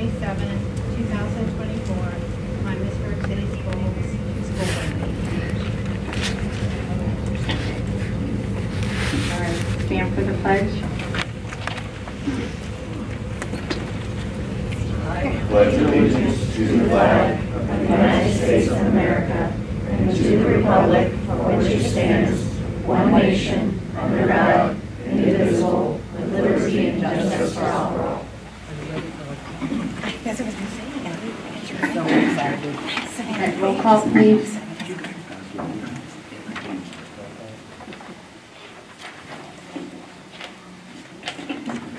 27, 2024, Miamisburg City Schools School Board meeting. All right, stand for the pledge. I pledge allegiance to the flag of the United States of America and to the republic for which it stands, one nation, under God, indivisible, with liberty and justice for all. That's what I was going to say. Roll call, please.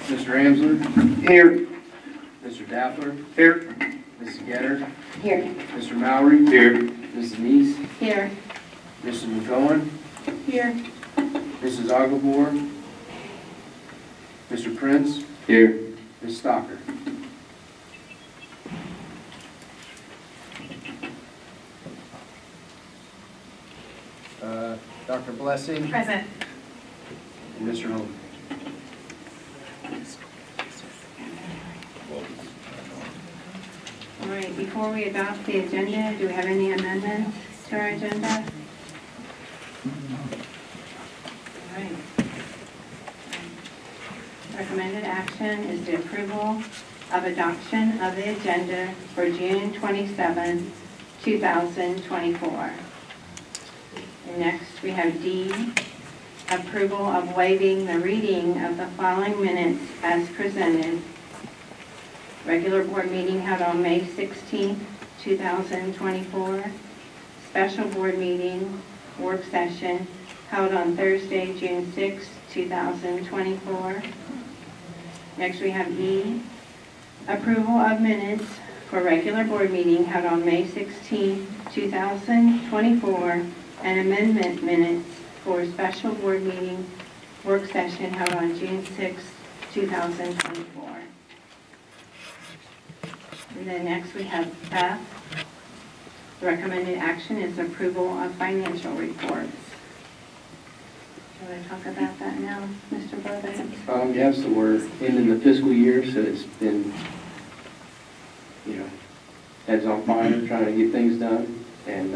Mr. Amsler? Here. Mr. Daffler? Here. Mrs. Getter? Here. Mr. Mowry? Here. Mrs. Neese? Here. Mrs. McGowan? Here. Mrs. Ogilvore? Mr. Prince? Here. Ms. Stocker? Dr. Blessing? Present. And Mr. Holmes? All right, before we adopt the agenda, do we have any amendments to our agenda? All right. Recommended action is the approval of adoption of the agenda for June 27, 2024. And next, we have D, approval of waiving the reading of the following minutes as presented. Regular board meeting held on May 16, 2024. Special board meeting, work session held on Thursday, June 6, 2024. Next, we have E, approval of minutes for regular board meeting held on May 16, 2024, and amendment minutes for special board meeting work session held on June 6, 2024. And then next we have F. The recommended action is approval of financial reports. Do you want to talk about that now, Mr. Burbank? Yes, so we're ending the fiscal year, so it's been, heads on fire, trying to get things done. And,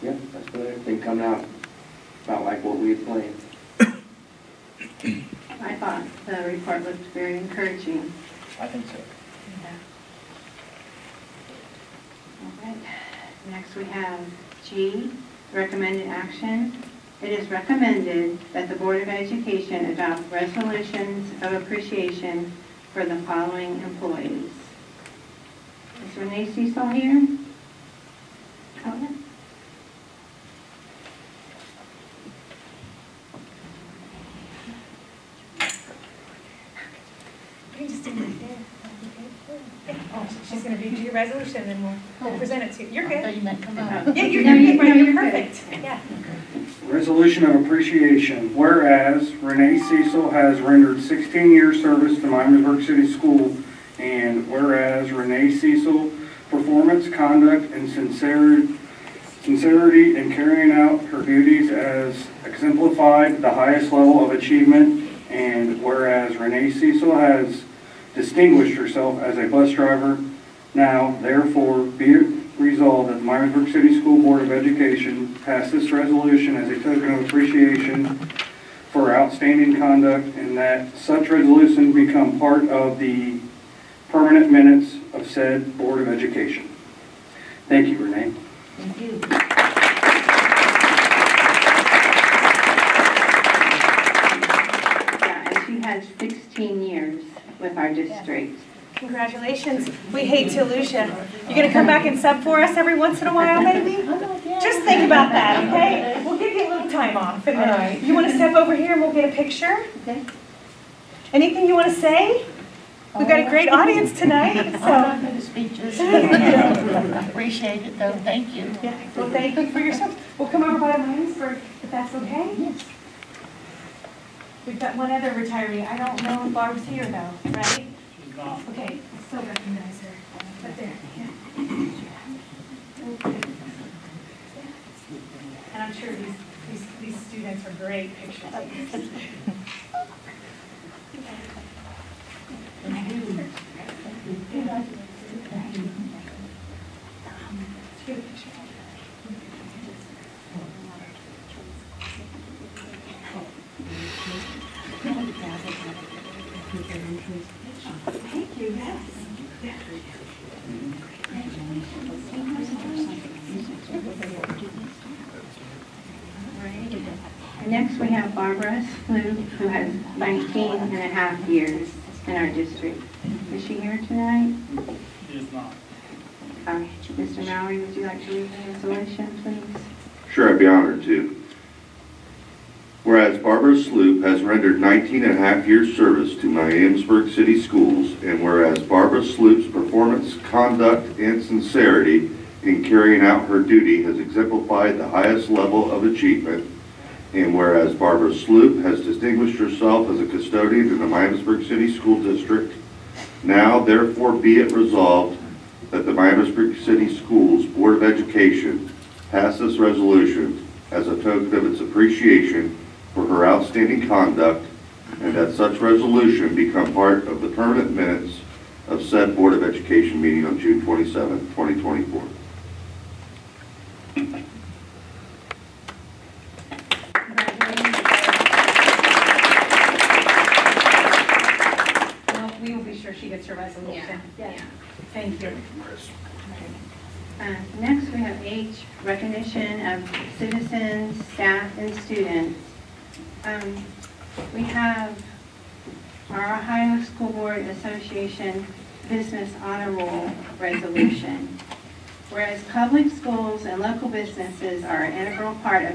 yeah, that's been everything coming out about like what we had planned. I thought the report looked very encouraging. I think so. All right. Next we have G, recommended action. It is recommended that the Board of Education adopt resolutions of appreciation for the following employees. Is Renee Cecil here? Oh, You just did right there. Oh, she's going to read you your resolution and we'll present it to you. You're good. I thought you meant come out. Yeah, you're perfect. Yeah. Resolution of appreciation. Whereas Renee Cecil has rendered 16 years service to Miamisburg City School, and whereas Renee Cecil performance, conduct, and sincerity in carrying out her duties as exemplified the highest level of achievement, and whereas Renee Cecil has distinguished herself as a bus driver, now therefore be it resolved that the Miamisburg City School Board of Education pass this resolution as a token of appreciation for her outstanding conduct, and that such resolution become part of the permanent minutes of said Board of Education. Thank you, Renee. Thank you. yeah, and she has 16 years with our district. Congratulations. We hate to lose you. You're going to come back and sub for us every once in a while, maybe? Just think about that, okay? We'll give you a little time off. And then you want to step over here and we'll get a picture? Okay. Anything you want to say? We've got a great audience tonight. I'm not going to speeches. Appreciate it, though. Thank you. Yeah. Well, thank you for your service. We'll come over by Miamisburg, if that's okay? Yes. We've got one other retiree. I don't know if Barb's here, though, right? Okay, I still recognize her. But there, yeah. And I'm sure these students are great picture takers. Thank you, yes. And next we have Barbara Sloop, who has 19 and a half years in our district. Is she here tonight? She is not. Mr. Mallory, would you like to read the resolution, please? Sure, I'd be honored to. Whereas Barbara Sloop has rendered 19 and a half years service to Miamisburg City Schools, and whereas Barbara Sloop's performance, conduct, and sincerity in carrying out her duty has exemplified the highest level of achievement, and whereas Barbara Sloop has distinguished herself as a custodian in the Miamisburg City School District, now therefore be it resolved that the Miamisburg City Schools Board of Education pass this resolution as a token of its appreciation for her outstanding conduct, and that such resolution become part of the permanent minutes of said Board of Education meeting on June 27, 2024. Well, we will be sure she gets her resolution. Yeah. Thank you. Next, we have H, recognition of citizens, staff, and students. We have our Ohio School Board Association Business Honor Roll resolution. Whereas public schools and local businesses are an integral part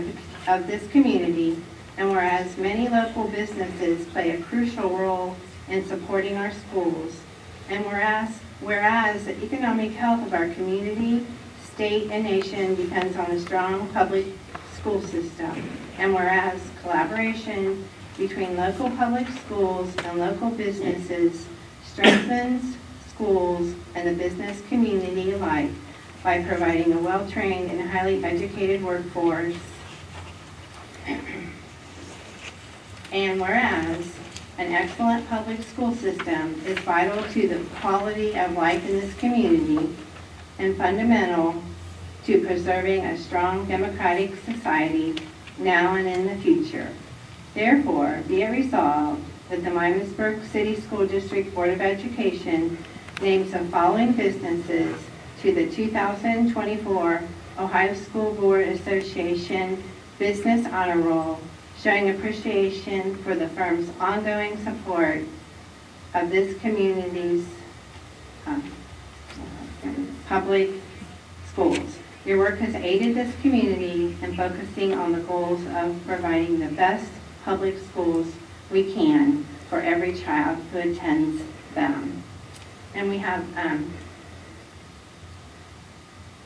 of this community, and whereas many local businesses play a crucial role in supporting our schools, and whereas the economic health of our community, state, and nation depends on a strong public school system, and whereas collaboration between local public schools and local businesses strengthens schools and the business community alike by providing a well-trained and highly educated workforce, and whereas an excellent public school system is vital to the quality of life in this community and fundamental to preserving a strong democratic society now and in the future. Therefore, be it resolved that the Miamisburg City School District Board of Education names the following businesses to the 2024 Ohio School Board Association Business Honor Roll, showing appreciation for the firm's ongoing support of this community's public schools. Your work has aided this community in focusing on the goals of providing the best public schools we can for every child who attends them. And we have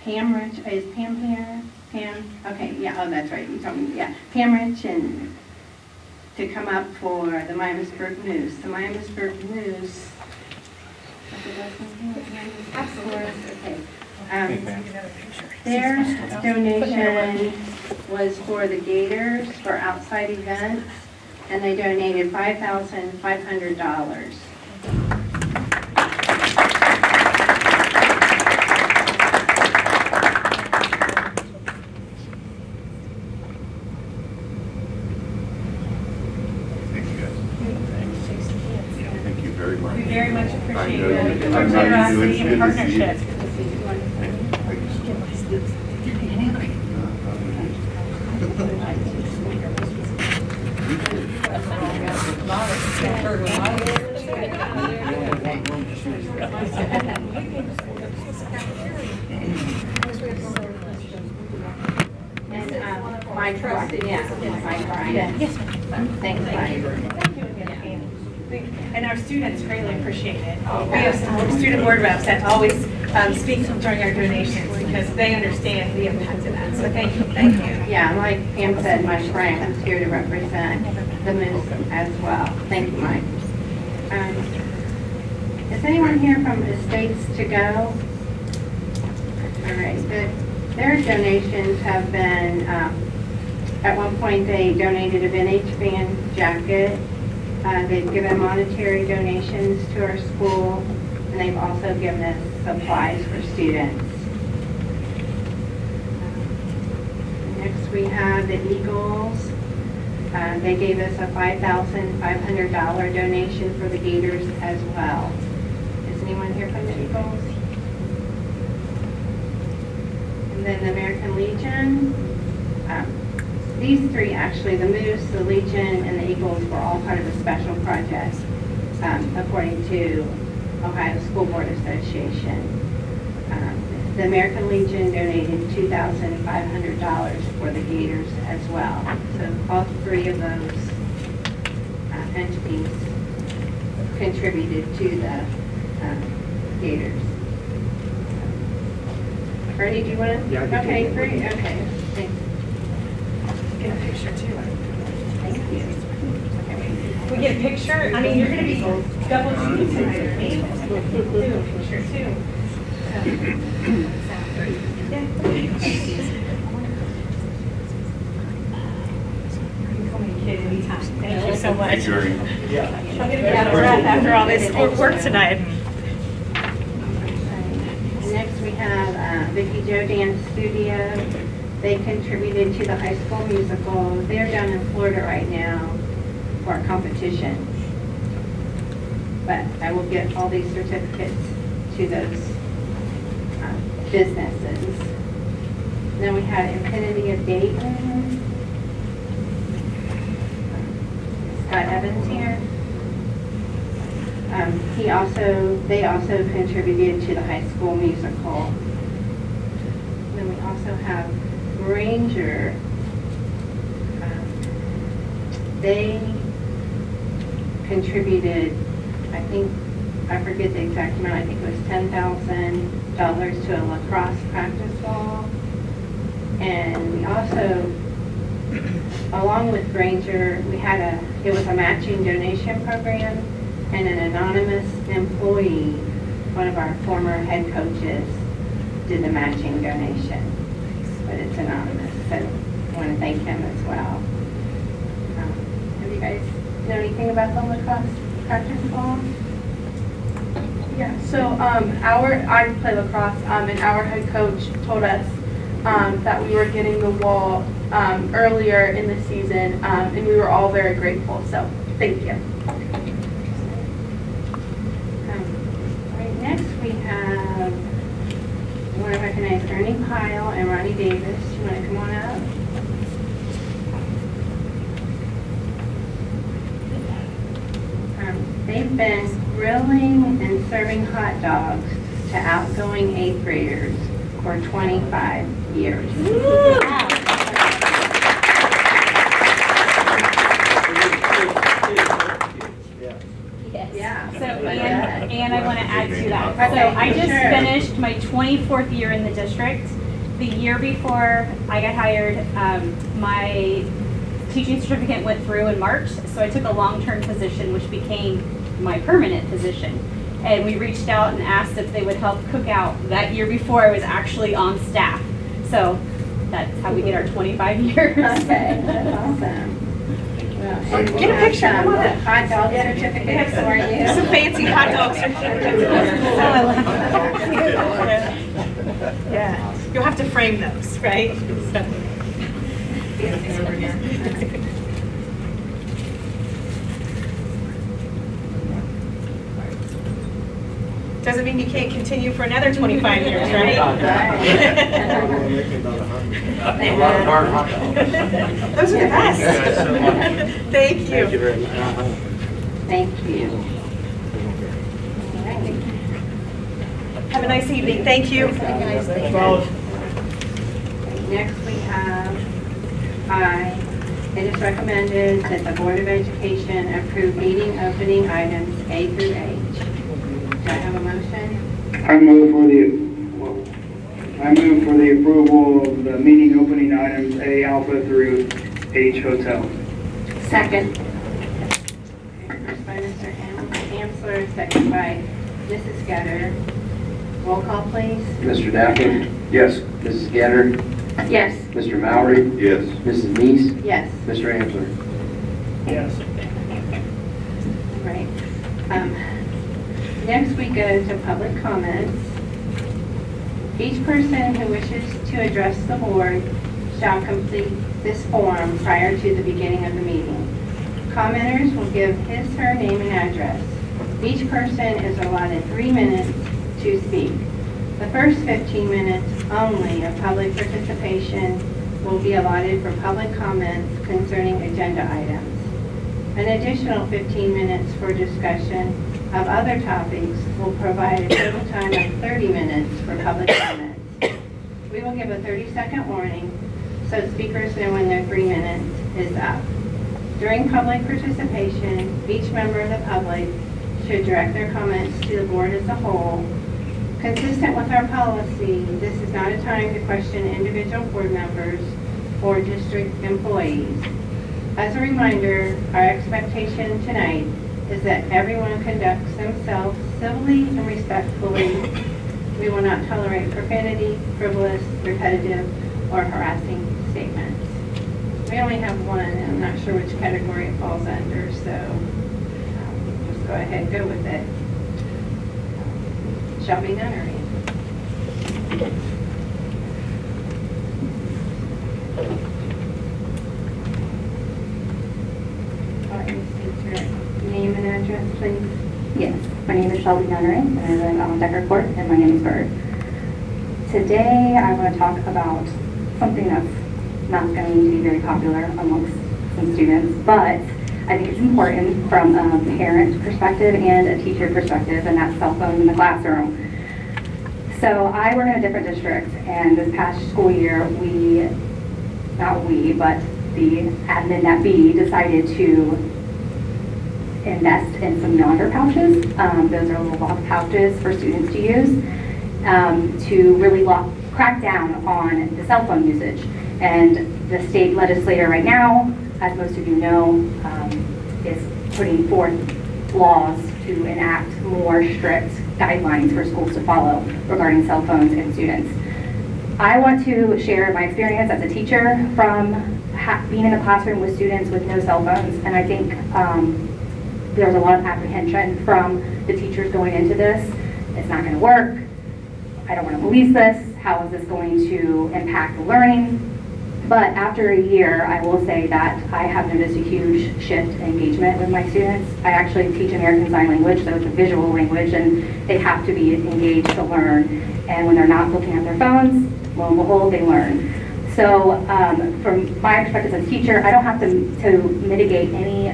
Pam Rich, is Pam here? Pam, okay, yeah, oh, that's right, you told me, yeah. Pam Rich and to come up for the Miamisburg News. The Miamisburg News, absolutely. Okay. Their donation was for the Gators for outside events, and they donated $5,500. We very much appreciate your generosity and partnership. And my trust, yes, my Brian. Yes, thanks, Brian. And our students greatly appreciate it. We have some student board reps that always speak during our donations because they understand the impact of that. So thank you, thank you. Yeah, like Pam said, Mike Bryant is here to represent the Moose as well. Thank you, Mike. Is anyone here from Estates to Go? All right, their donations have been, at one point they donated a vintage band jacket. They've given monetary donations to our school, and they've also given us supplies for students. Next we have the Eagles. They gave us a $5,500 donation for the Gators as well. Is anyone here from the Eagles? And then the American Legion. These three, actually, the Moose, the Legion, and the Eagles were all part of a special project, according to Ohio School Board Association. The American Legion donated $2,500 for the Gators as well. So all three of those entities contributed to the Gators. Ernie, do you want to? Yeah, I can do Okay, that. great, okay, thanks. Get a picture too. Thank you. We get a picture? I mean, you're gonna be double shooting tonight, right? Do a picture too. Yeah. Thank you so much. Thank you, Ernie. I'm gonna get out of breath after all this work tonight. Next, we have Vicky Joe Dance Studio. They contributed to the high school musical. They're down in Florida right now for a competition. But I will get all these certificates to those businesses. Then we had Infinity of Dayton. Scott Evans here. They also contributed to the high school musical. Then we also have Ranger. They contributed, I forget the exact amount, I think it was $10,000 to a lacrosse practice wall. And we also, along with Granger, it was a matching donation program, and an anonymous employee, one of our former head coaches, did the matching donation. But it's anonymous, so I want to thank him as well. Have you guys know anything about the lacrosse practice wall? Yeah, so I play lacrosse, and our head coach told us that we were getting the wall earlier in the season, and we were all very grateful, so thank you. Right, next we have, I want to recognize Ernie Pyle and Ronnie Davis. You want to come on up? They've been grilling and serving hot dogs to outgoing 8th graders for 25 years. Yeah. So, and I want to add to that. Okay, So I just sure. finished my 24th year in the district. The year before I got hired, my teaching certificate went through in March, so I took a long-term position, which became my permanent position. And we reached out and asked if they would help cook out that year before I was actually on staff. So that's how we get our 25 years. Okay, that's awesome. Well, and we Get a have picture, come on some up. hot dog certificates for you. Some fancy hot dog certificates. Oh, I love that. Yeah, you'll have to frame those, right? So. Doesn't mean you can't continue for another 25 years, right? Those are the best. Thank you. Thank you very much. Thank you. All right. Have a nice evening. Thank you. Next we have it is recommended that the Board of Education approve meeting opening items A through H. Do I have a motion? I move for the approval of the meeting opening items A alpha through H hotel. Second. First by Mr. Amsler, second by Mrs. Getter. Roll call, please. Mr. Dafford? Yes. Mrs. Getter? Yes. Mr. Mowry? Yes. Mrs. Neese? Yes. Mr. Amsler? Yes. Right. Next, we go to public comments. Each person who wishes to address the board shall this form prior to the beginning of the meeting. Commenters will give his/her name and address. Each person is allotted 3 minutes to speak. The first 15 minutes only of public participation will be allotted for public comments concerning agenda items. An additional 15 minutes for discussion of other topics will provide a total time of 30 minutes for public comments. We will give a 30-second warning so speakers know when their 3 minutes is up. During public participation, each member of the public should direct their comments to the board as a whole. Consistent with our policy, this is not a time to question individual board members or district employees. As a reminder, our expectation tonight is that everyone conducts themselves civilly and respectfully. We will not tolerate profanity, frivolous, repetitive, or harassing statements. We only have one, and I'm not sure which category it falls under, so just go ahead and go with it. Shelby Nunnery. Name and address, please. Yes, my name is Shelby Nunnery, and I live on Decker Court in Miamisburg. Today, I want to talk about something that's not going to be very popular amongst some students, but I think it's important from a parent perspective and a teacher perspective, and that's cell phones in the classroom. So I work in a different district, and this past school year, but the admin at B decided to invest in some yonder pouches. Those are little lock pouches for students to use to really crack down on the cell phone usage. And the state legislator right now, as most of you know, is putting forth laws to enact more strict guidelines for schools to follow regarding cell phones and students. I want to share my experience as a teacher from being in the classroom with students with no cell phones, and I think there's a lot of apprehension from the teachers going into this. It's not going to work. I don't want to release this. How is this going to impact the learning? But after a year, I will say that I have noticed a huge shift in engagement with my students. I actually teach American Sign Language, so it's a visual language, and they have to be engaged to learn. And when they're not looking at their phones, lo and behold, they learn. So from my perspective as a teacher, I don't have to mitigate any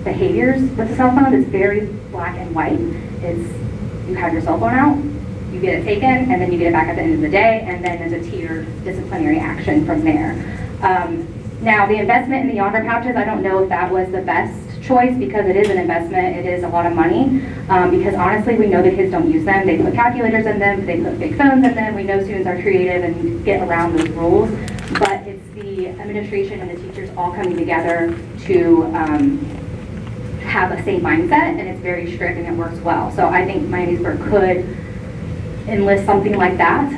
behaviors with the cell phone. It's very black and white. It's you have your cell phone out, you get it taken, and then you get it back at the end of the day, and then there's a tiered disciplinary action from there. Now, the investment in the yonder pouches, I don't know if that was the best choice because it is an investment, it is a lot of money, because honestly, we know the kids don't use them. They put calculators in them, they put fake phones in them. We know students are creative and get around those rules, but it's the administration and the teachers all coming together to have a same mindset, and it's very strict and it works well. So I think Miamisburg could enlist something like that,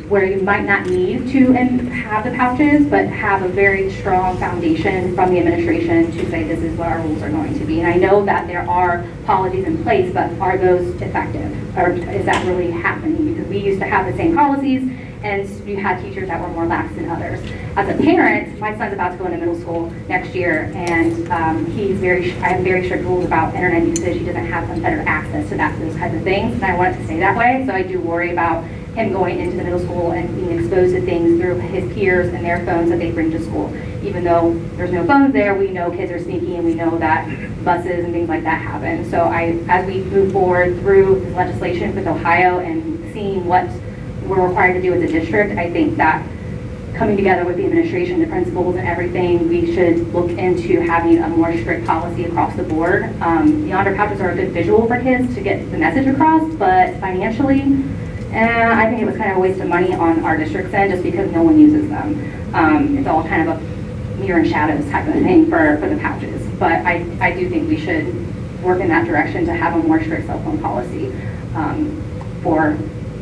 where you might not need to have the pouches, but have a very strong foundation from the administration to say this is what our rules are going to be. And I know that there are policies in place, but are those effective? Or is that really happening? Because we used to have the same policies, and we had teachers that were more lax than others. As a parent, my son's about to go into middle school next year, and I have very strict rules about internet usage. He doesn't have unfettered access to those kinds of things, and I want it to stay that way. So I do worry about him going into the middle school and being exposed to things through his peers and their phones that they bring to school. Even though there's no phones there, we know kids are sneaky, and we know that buses and things like that happen. So as we move forward through this legislation with Ohio and seeing what we're required to do as a district, I think that coming together with the administration, the principals and everything, we should look into having a more strict policy across the board. The yonder pouches are a good visual for kids to get the message across, but financially, I think it was kind of a waste of money on our district's end just because no one uses them. It's all kind of a mirror and shadows type of thing for the pouches. But I do think we should work in that direction to have a more strict cell phone policy for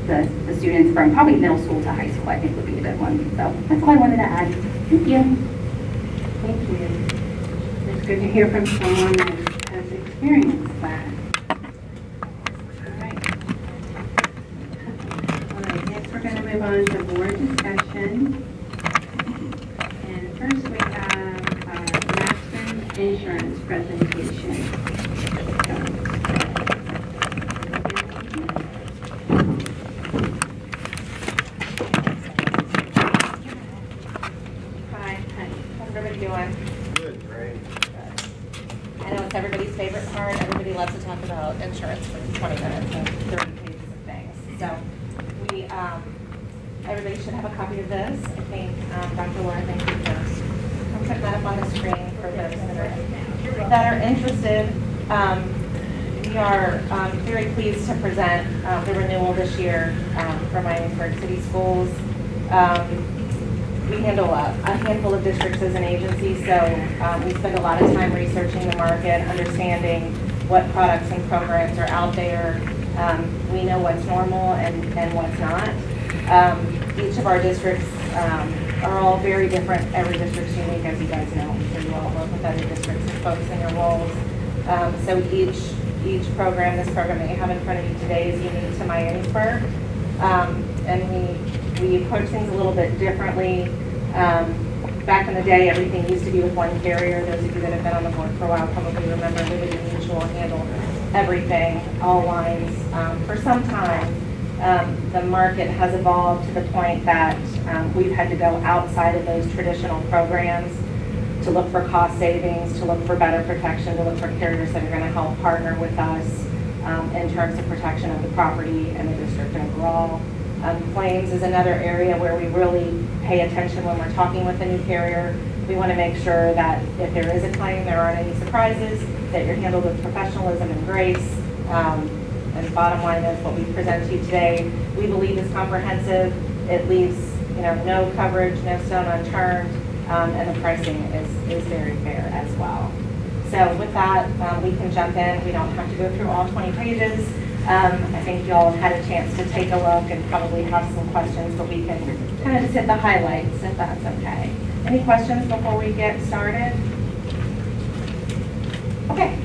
the students from probably middle school to high school. I think would be a good one. So that's all I wanted to add. Thank you. Thank you. It's good to hear from someone that has experienced that. All right, next we're going to move on to board discussion. And insurance presentation. Hi, how's everybody doing? Good, great. I know it's everybody's favorite part. Everybody loves to talk about insurance for 20 minutes and 30 pages of things. So everybody should have a copy of this. I think Dr. Laura, thank you for putting that up on the screen for those that are interested. We are very pleased to present the renewal this year for Miamisburg City Schools. We handle a handful of districts as an agency, so we spend a lot of time researching the market, understanding what products and programs are out there. We know what's normal and what's not. Each of our districts are all very different. Every district's unique, as you guys know. So you all work with other districts and folks in your roles. So each program, this program that you have in front of you today, is unique to Miamisburg. And we approach things a little bit differently. Back in the day, everything used to be with one carrier. Those of you that have been on the board for a while probably remember Liberty Mutual handled everything, all lines, for some time. The market has evolved to the point that we've had to go outside of those traditional programs to look for cost savings, to look for better protection, to look for carriers that are going to help partner with us in terms of protection of the property and the district overall. Claims is another area where we really pay attention when we're talking with a new carrier. We want to make sure that if there is a claim, there aren't any surprises, that you're handled with professionalism and grace. And the bottom line is what we present to you today, we believe is comprehensive. It leaves no coverage, no stone unturned, and the pricing is very fair as well. So with that, we can jump in. We don't have to go through all 20 pages. I think you all had a chance to take a look and probably have some questions, but we can kind of just hit the highlights if that's okay. Any questions before we get started? Okay.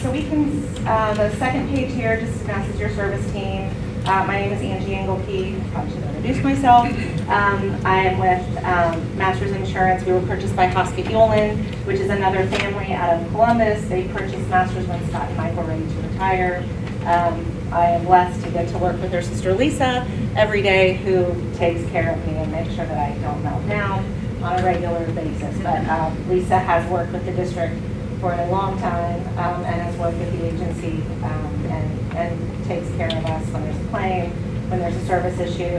So we can, the second page here just announces your service team. My name is Angie Engelke. I probably should introduce myself. I am with Masters Insurance. We were purchased by Hosky-Hewlin, which is another family out of Columbus. They purchased Masters when Scott and Mike were ready to retire. I am blessed to get to work with their sister Lisa every day, who takes care of me and makes sure that I don't melt down on a regular basis. But Lisa has worked with the district for a long time and has worked with the agency and takes care of us when there's a claim, when there's a service issue.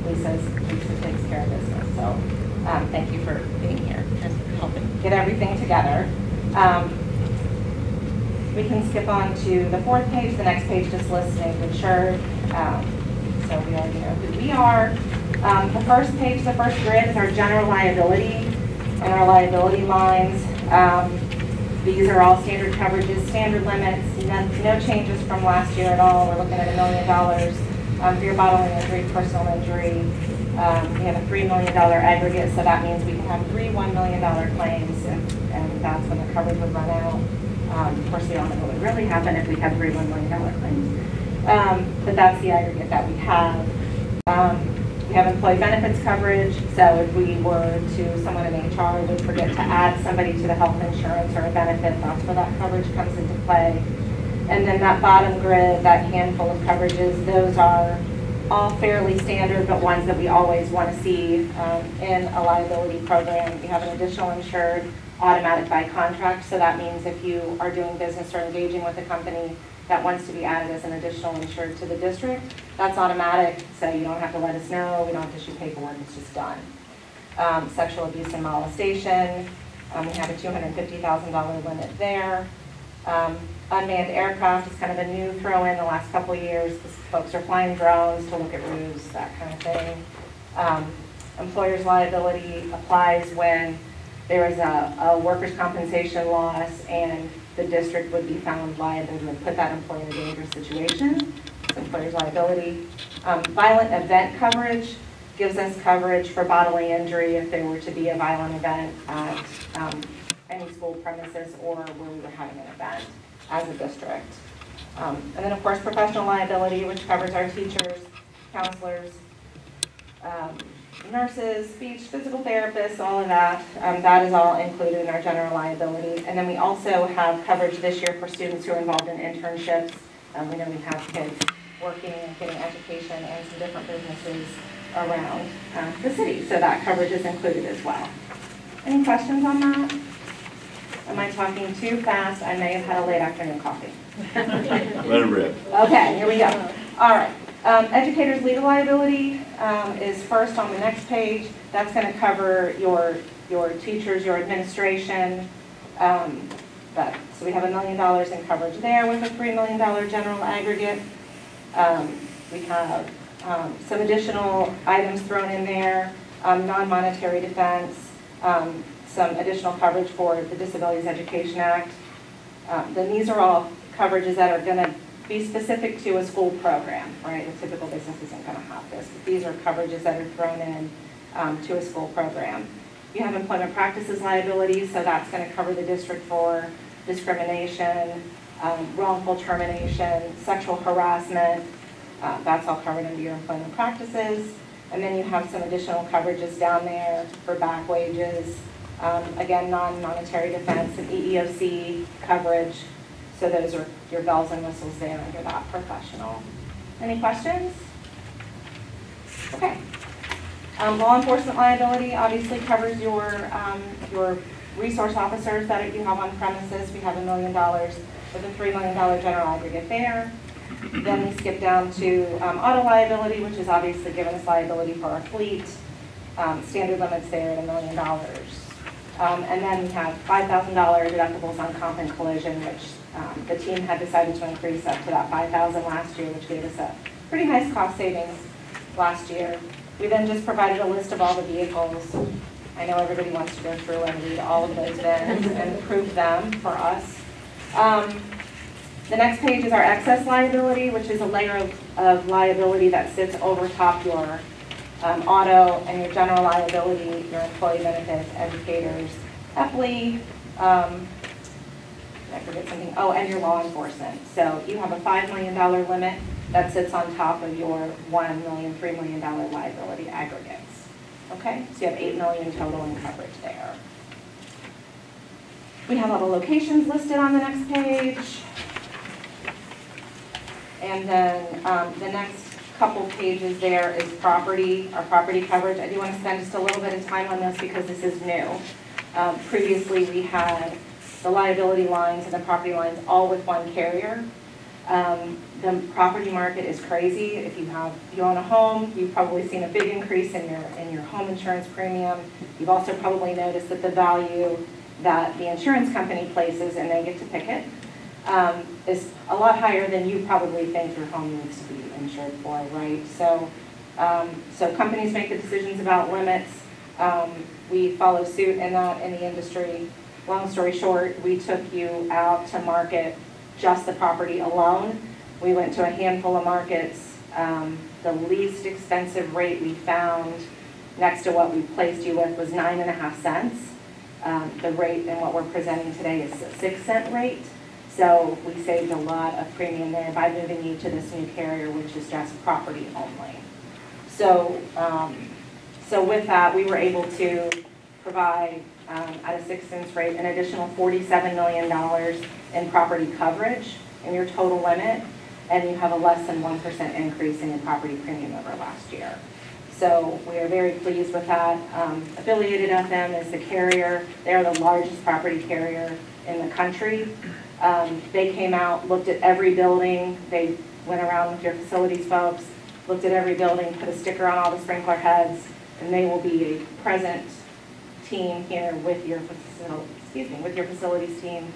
Lisa takes care of business. So thank you for being here and helping get everything together. We can skip on to the fourth page. The next page just lists named insured. So we already know who we are. The first page, the first grid, is our general liability and our liability lines. These are all standard coverages, standard limits, no changes from last year at all. We're looking at $1 million for your bodily injury, personal injury. We have a $3 million aggregate, so that means we can have 3 $1 million claims, and that's when the coverage would run out. Of course, we don't know what would really happen if we had 3 $1 million claims. But that's the aggregate that we have. We have employee benefits coverage, so if we were to, someone in HR would forget to add somebody to the health insurance or a benefit, that's where that coverage comes into play. And then that bottom grid, that handful of coverages, those are all fairly standard, but ones that we always want to see in a liability program. We have an additional insured automatic by contract, so that means if you are doing business or engaging with a company that wants to be added as an additional insured to the district, that's automatic, so you don't have to let us know, we don't have to issue paperwork, it's just done. Sexual abuse and molestation, we have a $250,000 limit there. Unmanned aircraft is kind of a new throw in the last couple of years, because folks are flying drones to look at roofs, that kind of thing. Employer's liability applies when there is a workers' compensation loss and the district would be found liable to put that employee in a dangerous situation. It's employer's liability. Violent event coverage gives us coverage for bodily injury if there were to be a violent event at any school premises or where we were having an event as a district. And then of course professional liability, which covers our teachers, counselors, nurses, speech, physical therapists, all of that. That is all included in our general liability. And then we also have coverage this year for students who are involved in internships. We know we have kids working and getting education and some different businesses around the city. So that coverage is included as well. Any questions on that? Am I talking too fast? I may have had a late afternoon coffee. Let it rip. Okay, here we go. All right. Educators' legal liability is first on the next page. That's going to cover your teachers, your administration. So we have $1 million in coverage there with a $3 million general aggregate. We have some additional items thrown in there, non-monetary defense, some additional coverage for the Disabilities Education Act. Then these are all coverages that are going to be specific to a school program, right? A typical business isn't going to have this, but these are coverages that are thrown in to a school program. You have employment practices liability, so that's going to cover the district for discrimination, wrongful termination, sexual harassment. That's all covered under your employment practices. And then you have some additional coverages down there for back wages, again, non-monetary defense and EEOC coverage. So those are your bells and whistles there under that professional. Any questions? Okay. Law enforcement liability obviously covers your resource officers that you have on premises. We have $1 million with a $3 million general aggregate there. Then we skip down to auto liability, which is obviously giving us liability for our fleet. Standard limits there at $1 million. And then we have $5,000 deductibles on comp and collision, which the team had decided to increase up to that $5,000 last year, which gave us a pretty nice cost savings last year. We then just provided a list of all the vehicles. I know everybody wants to go through and read all of those VINs and prove them for us. The next page is our excess liability, which is a layer of liability that sits over top your auto and your general liability, your employee benefits, educators, EPLI, I forget something, oh, and your law enforcement. So you have a $5 million limit that sits on top of your $1 million, $3 million liability aggregates. Okay, so you have $8 million total in coverage there. We have all the locations listed on the next page. And then the next couple pages there is property, our property coverage. I do want to spend just a little bit of time on this because this is new. Previously we had the liability lines and the property lines all with one carrier. The property market is crazy. If you own a home, you've probably seen a big increase in your home insurance premium. You've also probably noticed that the value that the insurance company places, and they get to pick it, is a lot higher than you probably think your home needs to be insured for, right? So, so companies make the decisions about limits. We follow suit in that in the industry. Long story short, we took you out to market just the property alone. We went to a handful of markets. The least expensive rate we found next to what we placed you with was 9.5 cents. The rate in what we're presenting today is a 6-cent rate. So we saved a lot of premium there by moving you to this new carrier, which is just property only. So, so with that, we were able to provide, at a 6-cent rate, an additional $47 million in property coverage in your total limit, and you have a less than 1% increase in your property premium over last year. So we are very pleased with that. Affiliated FM is the carrier. They are the largest property carrier in the country. They came out, looked at every building. They went around with your facilities folks, looked at every building, put a sticker on all the sprinkler heads, and they will be a present team here with your facilities team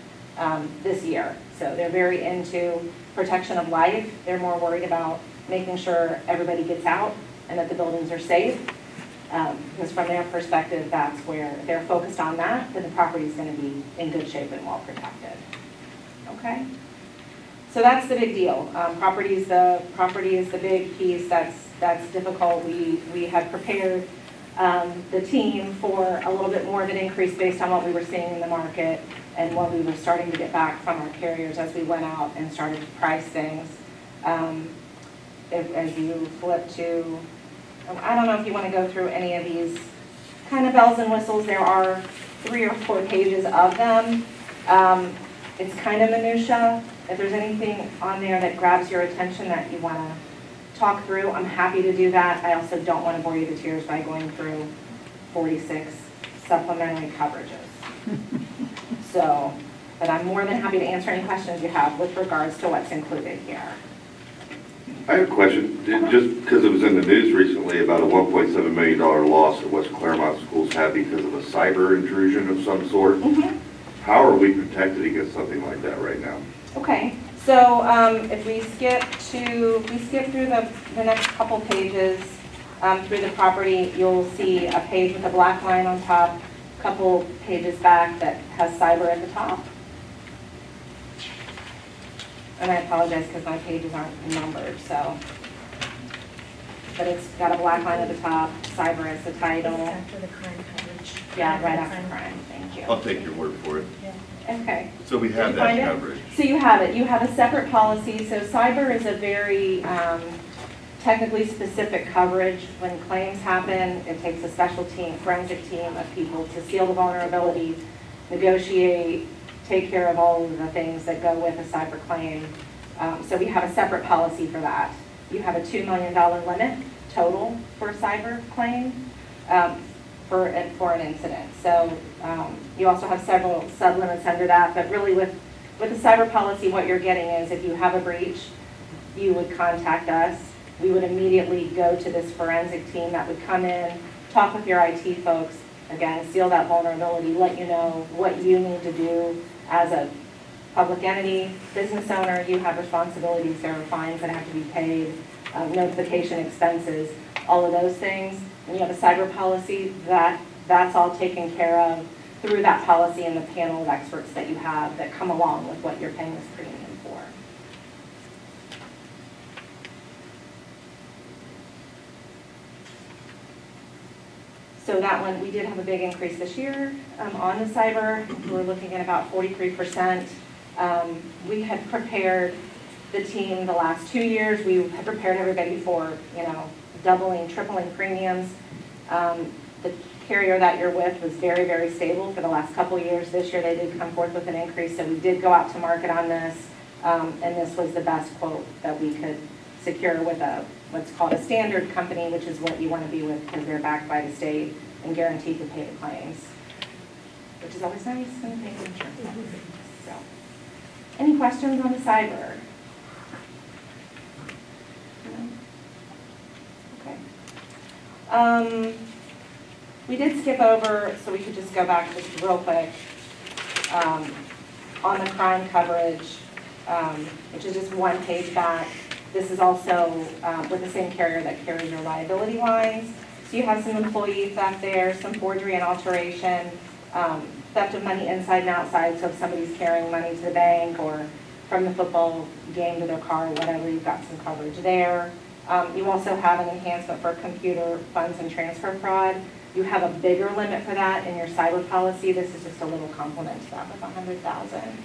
this year. So they're very into protection of life. They're more worried about making sure everybody gets out and that the buildings are safe. Because from their perspective, that's where they're focused on that, then the property is going to be in good shape and well protected. Okay? So that's the big deal. Property is the big piece that's difficult. We had prepared the team for a little bit more of an increase based on what we were seeing in the market and what we were starting to get back from our carriers as we went out and started to price things. As you flip to I don't know if you want to go through any of these kind of bells and whistles. There are 3 or 4 pages of them. It's kind of minutia. If there's anything on there that grabs your attention that you want to talk through, I'm happy to do that. I also don't want to bore you to tears by going through 46 supplementary coverages. So, but I'm more than happy to answer any questions you have with regards to what's included here. I have a question, just because it was in the news recently about a $1.7 million loss that West Claremont schools had because of a cyber intrusion of some sort. How are we protected against something like that right now? Okay, so if we skip through the next couple pages through the property, you'll see a page with a black line on top, a couple pages back that has cyber at the top. And I apologize because my pages aren't numbered, so. But it's got a black line at the top, cyber as the title. After the crime coverage. Yeah, right after crime, thank you. I'll take your word for it. Okay. So we have that coverage. So you have it. You have a separate policy. So cyber is a very technically specific coverage. When claims happen, it takes a special team, forensic team of people to seal the vulnerability, negotiate, take care of all of the things that go with a cyber claim. So we have a separate policy for that. You have a $2 million limit total for a cyber claim for an incident. So you also have several sub-limits under that, but really with the cyber policy, what you're getting is if you have a breach, you would contact us. We would immediately go to this forensic team that would come in, talk with your IT folks, again, seal that vulnerability, let you know what you need to do as a public entity, business owner. You have responsibilities. There are fines that have to be paid, notification expenses, all of those things. And you have a cyber policy, that's all taken care of through that policy and the panel of experts that you have that come along with what you're paying this premium for. So that one, we did have a big increase this year on the cyber. We're looking at about 43%. We had prepared the team the last 2 years. We had prepared everybody for, doubling, tripling premiums. The carrier that you're with was very, very stable for the last couple of years. This year they did come forth with an increase, so we did go out to market on this, and this was the best quote that we could secure with what's called a standard company, which is what you want to be with because they're backed by the state and guaranteed to pay the claims, which is always nice when you pay the insurance company. So, any questions on the cyber? Okay. We did skip over, so we could just go back just real quick on the crime coverage, which is just one page back. This is also with the same carrier that carries your liability lines. So you have some employee theft there, some forgery and alteration, theft of money inside and outside. So if somebody's carrying money to the bank or from the football game to their car or whatever, you've got some coverage there. You also have an enhancement for computer funds and transfer fraud. You have a bigger limit for that in your cyber policy. This is just a little complement to that with $100,000.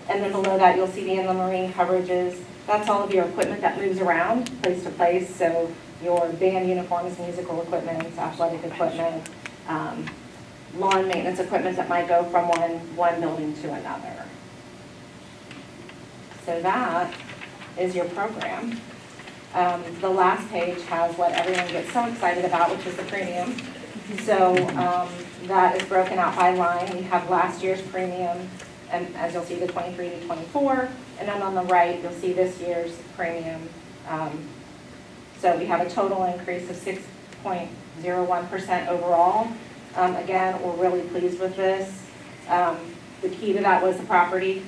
And then below that, you'll see the inland marine coverages. That's all of your equipment that moves around place to place. So your band uniforms, musical equipment, athletic equipment, lawn maintenance equipment that might go from one building to another. So that is your program. The last page has what everyone gets so excited about, which is the premium. So that is broken out by line. We have last year's premium, and as you'll see, the 23 to 24. And then on the right, you'll see this year's premium. So we have a total increase of 6.01% overall. Again, we're really pleased with this. The key to that was the property,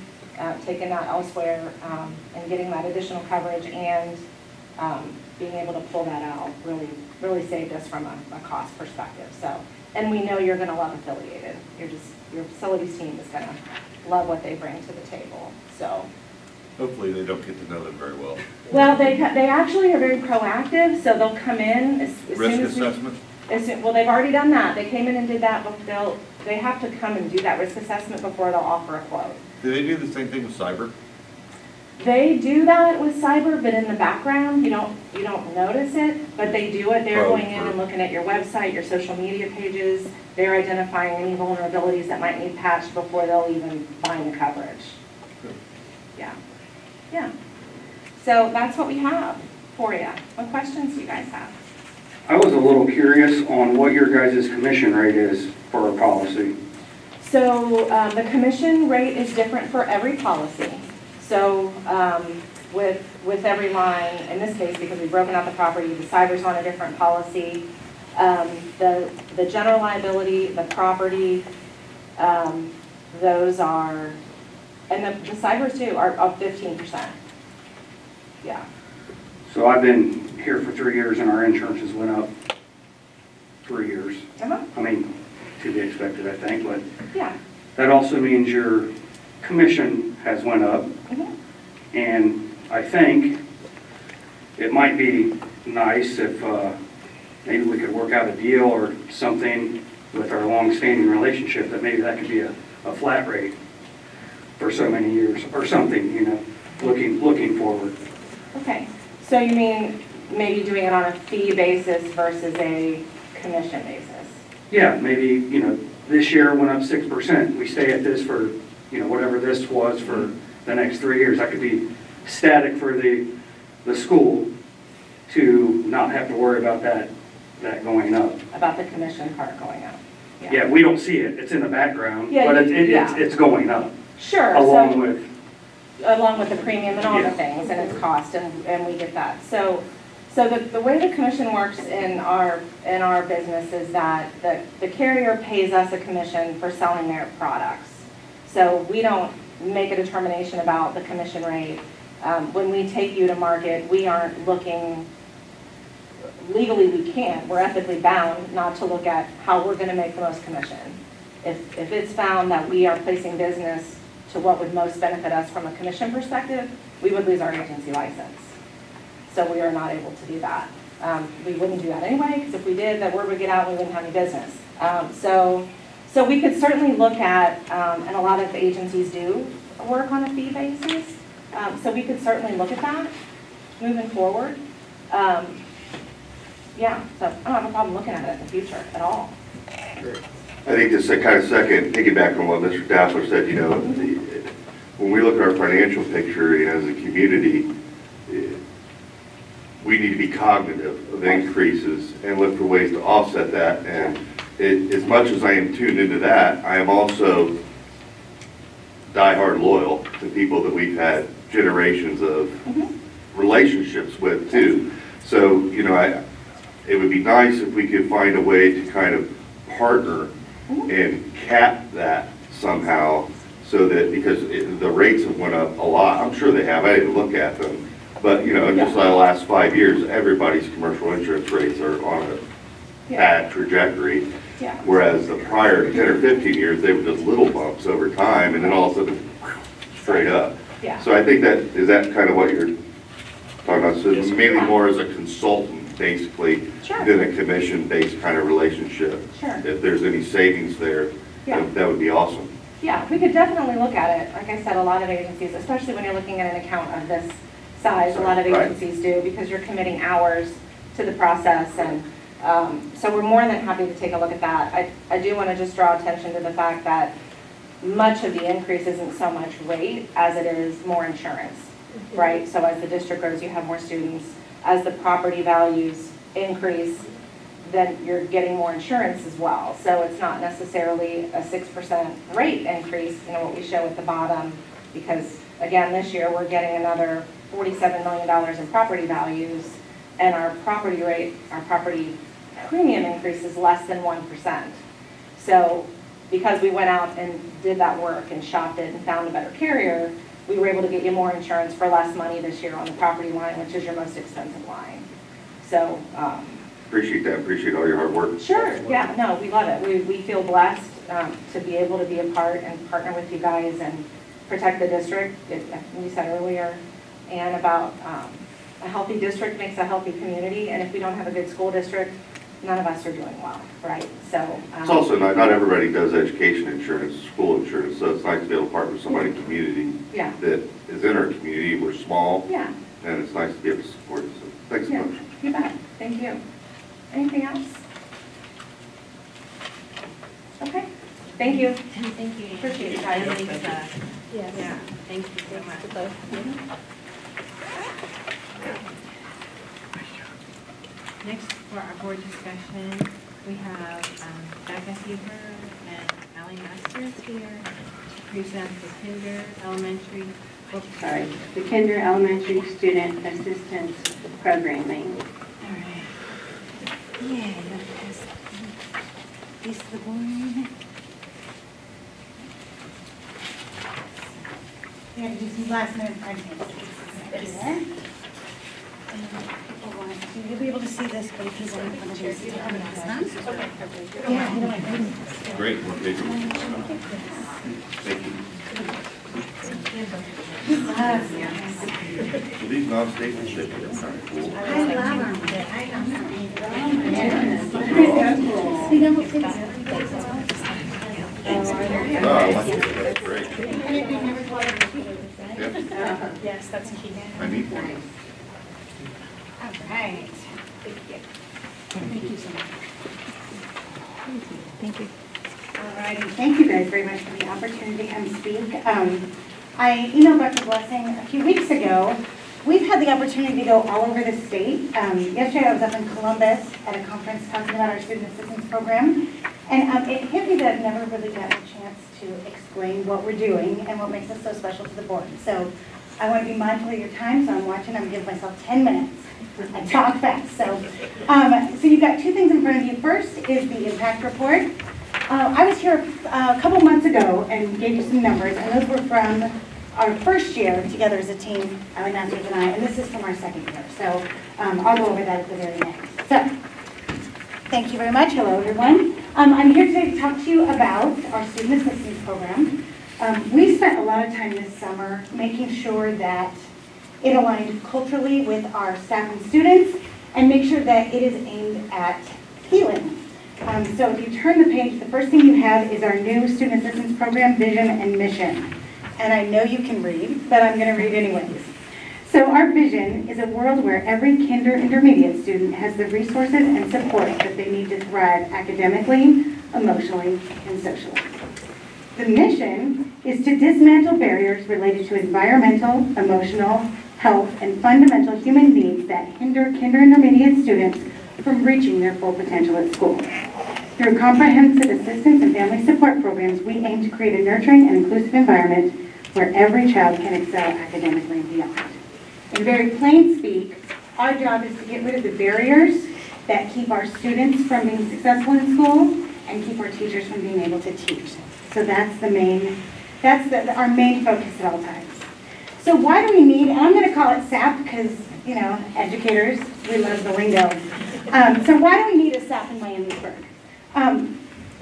taking that elsewhere and getting that additional coverage and being able to pull that out really saved us from a cost perspective. So, and we know you're going to love affiliated. Your facilities team is going to love what they bring to the table. So. Hopefully they don't get to know them very well. Well, they actually are very proactive, so they'll come in as soon as assessment? Well, they've already done that. They came in and did that, but they have to come and do that risk assessment before they'll offer a quote. Do they do the same thing with cyber? They do that with cyber, but in the background, you don't notice it, but they do it. They're going in and looking at your website, your social media pages. They're identifying any vulnerabilities that might need patched before they'll even bind the coverage. Yeah. Yeah. So that's what we have for you. What questions do you guys have? I was a little curious on what your guys' commission rate is for a policy. So the commission rate is different for every policy. So with every line, in this case, because we've broken out the property, the cyber's on a different policy. The general liability, the property, those are, and the cybers too, are up 15%. Yeah. So I've been here for 3 years and our insurances went up 3 years. I mean, to be expected, I think, but yeah. That also means your commission has went up. And I think it might be nice if maybe we could work out a deal or something with our long-standing relationship that maybe that could be a flat rate for so many years or something, you know, looking forward. Okay. So you mean maybe doing it on a fee basis versus a commission basis? Yeah, maybe, you know, this year went up 6%. We stay at this for, you know, whatever this was for the next 3 years. That could be static for the school to not have to worry about that going up. About the commission part going up. Yeah, we don't see it. It's in the background, yeah, but it's going up. Sure. Along with the premium and all the things and its cost, and we get that. So the way the commission works in our business is that the carrier pays us a commission for selling their products. So we don't make a determination about the commission rate. When we take you to market, we aren't looking, legally we can't, we're ethically bound not to look at how we're going to make the most commission. If it's found that we are placing business to what would most benefit us from a commission perspective, we would lose our agency license. So we are not able to do that. We wouldn't do that anyway, because if we did, that word would get out and we wouldn't have any business. So we could certainly look at, and a lot of agencies do work on a fee basis, so we could certainly look at that moving forward. Yeah, so I don't have a problem looking at it in the future at all. I think just a kind of second, piggyback on what Mr. Dassler said, you know, when we look at our financial picture, you know, as a community, we need to be cognitive of increases and look for ways to offset that. And as much as I am tuned into that, I am also diehard loyal to people that we've had generations of relationships with too. So, you know, it would be nice if we could find a way to kind of partner and cap that somehow, so that, because the rates have went up a lot. I'm sure they have. I didn't look at them. But, you know, just like the last 5 years, everybody's commercial insurance rates are on a bad trajectory. Whereas the prior 10 or 15 years, they were just little bumps over time, and then all of a sudden, straight up. So I think is that kind of what you're talking about? So mainly more as a consultant, basically, than a commission-based kind of relationship. If there's any savings there, that would be awesome. Yeah, we could definitely look at it. Like I said, a lot of agencies, especially when you're looking at an account of this size, a lot of agencies do, because you're committing hours to the process. And so we're more than happy to take a look at that. I do want to just draw attention to the fact that much of the increase isn't so much rate as it is more insurance, right? So as the district grows, you have more students. As the property values increase, then you're getting more insurance as well. So it's not necessarily a 6% rate increase, you know, what we show at the bottom, because again, this year we're getting another $47 million in property values, and our property rate, our property premium increase is less than 1%. So because we went out and did that work and shopped it and found a better carrier, we were able to get you more insurance for less money this year on the property line, which is your most expensive line. So appreciate that. Appreciate all your hard work. Sure. Yeah. No, we love it. We feel blessed to be able to be a part and partner with you guys and protect the district. We said earlier, and about a healthy district makes a healthy community, and if we don't have a good school district, none of us are doing well, right? So it's also not everybody does education insurance, school insurance, so it's nice to be able to partner with somebody in the community that is in our community. We're small, Yeah, and it's nice to be able to support it. So thanks so yeah, much. you bet. Thank you. Anything else? Okay, thank you. Thank you. Appreciate it, guys. Yes. Yeah. Thank you so much. Next, for our board discussion, we have Becca Huber and Allie Masters here to present the Kinder Elementary. Sorry, the Kinder Elementary Student Assistance Programming. All right. Yeah, you want to pass this to the board? We have to do some last minute printing. There. You'll be able to see this, but if you want to finish it, yeah, you know what? Great. Thank you. So these non-state recipients are cool. I love them. Oh, I like it. That's great. Yep. Yes, that's key. I need one. All right. Thank you so much. Thank you. All righty, thank you guys very much for the opportunity to come speak. I emailed Dr. Blessing a few weeks ago. We've had the opportunity to go all over the state. Yesterday I was up in Columbus at a conference talking about our student assistance program. And it hit me that I've never really gotten a chance to explain what we're doing and what makes us so special to the board. So I want to be mindful of your time, so I'm watching. I'm giving myself 10 minutes. I talk fast. So you've got two things in front of you. First is the impact report. I was here a couple months ago and gave you some numbers, and those were from our first year together as a team, Allie Masters and I, and this is from our second year. So I'll go over that at the very end. So thank you very much. Hello, everyone. I'm here today to talk to you about our student assistance program. We spent a lot of time this summer making sure that it aligned culturally with our staff and students and make sure that it is aimed at healing. So if you turn the page, the first thing you have is our new student assistance program vision and mission. And I know you can read, but I'm going to read anyways. So our vision is a world where every kinder intermediate student has the resources and support that they need to thrive academically, emotionally, and socially. The mission is to dismantle barriers related to environmental, emotional, health, and fundamental human needs that hinder kinder intermediate students from reaching their full potential at school. Through comprehensive assistance and family support programs, we aim to create a nurturing and inclusive environment where every child can excel academically and beyond. In very plain speak, our job is to get rid of the barriers that keep our students from being successful in school and keep our teachers from being able to teach. So that's our main focus at all times. So why do we need, and I'm going to call it SAP because, you know, educators, we love the lingo. So why do we need a SAP in Miamisburg?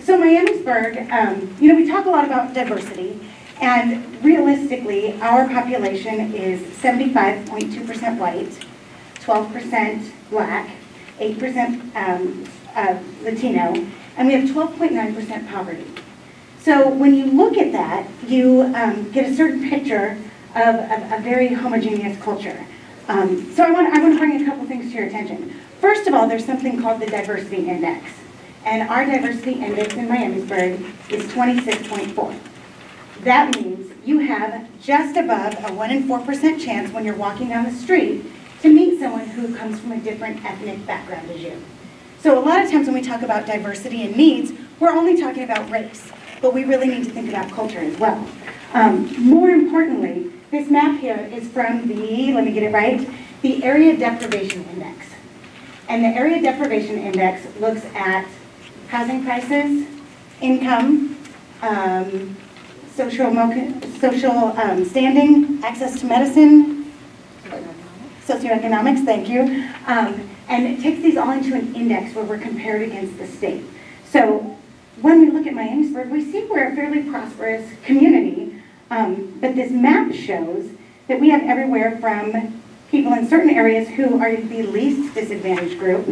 So Miamisburg, you know, we talk a lot about diversity, and realistically, our population is 75.2% white, 12% black, 8% Latino, and we have 12.9% poverty. So when you look at that, you get a certain picture of a very homogeneous culture. So I want to bring a couple things to your attention. First of all, there's something called the diversity index. And our diversity index in Miamisburg is 26.4. That means you have just above a 1 in 4% chance when you're walking down the street to meet someone who comes from a different ethnic background as you. So a lot of times when we talk about diversity and needs, we're only talking about race, but we really need to think about culture as well. More importantly, this map here is from the, let me get it right, the Area Deprivation Index. And the Area Deprivation Index looks at housing prices, income, social standing, access to medicine, socioeconomics, thank you. And it takes these all into an index where we're compared against the state. So when we look at Miamisburg, we see we're a fairly prosperous community, but this map shows that we have everywhere from people in certain areas who are the least disadvantaged group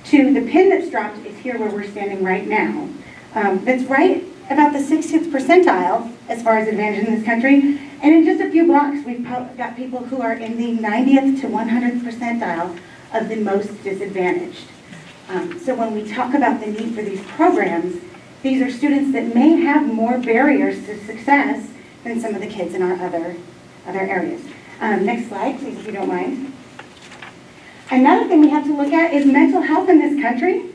to the pin that's dropped is here where we're standing right now. That's right about the 60th percentile as far as advantage in this country. And in just a few blocks, we've got people who are in the 90th to 100th percentile of the most disadvantaged. So when we talk about the need for these programs, these are students that may have more barriers to success than some of the kids in our other areas. Next slide, please, if you don't mind. Another thing we have to look at is mental health in this country,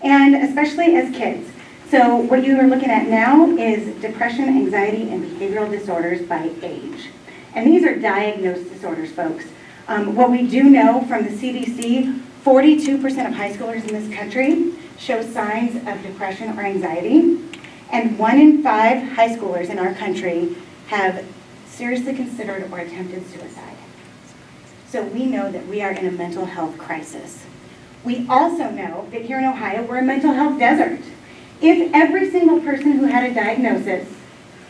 and especially as kids. So what you are looking at now is depression, anxiety, and behavioral disorders by age. And these are diagnosed disorders, folks. What we do know from the CDC, 42% of high schoolers in this country show signs of depression or anxiety, and 1 in 5 high schoolers in our country have seriously considered or attempted suicide. So we know that we are in a mental health crisis. We also know that here in Ohio, we're a mental health desert. If every single person who had a diagnosis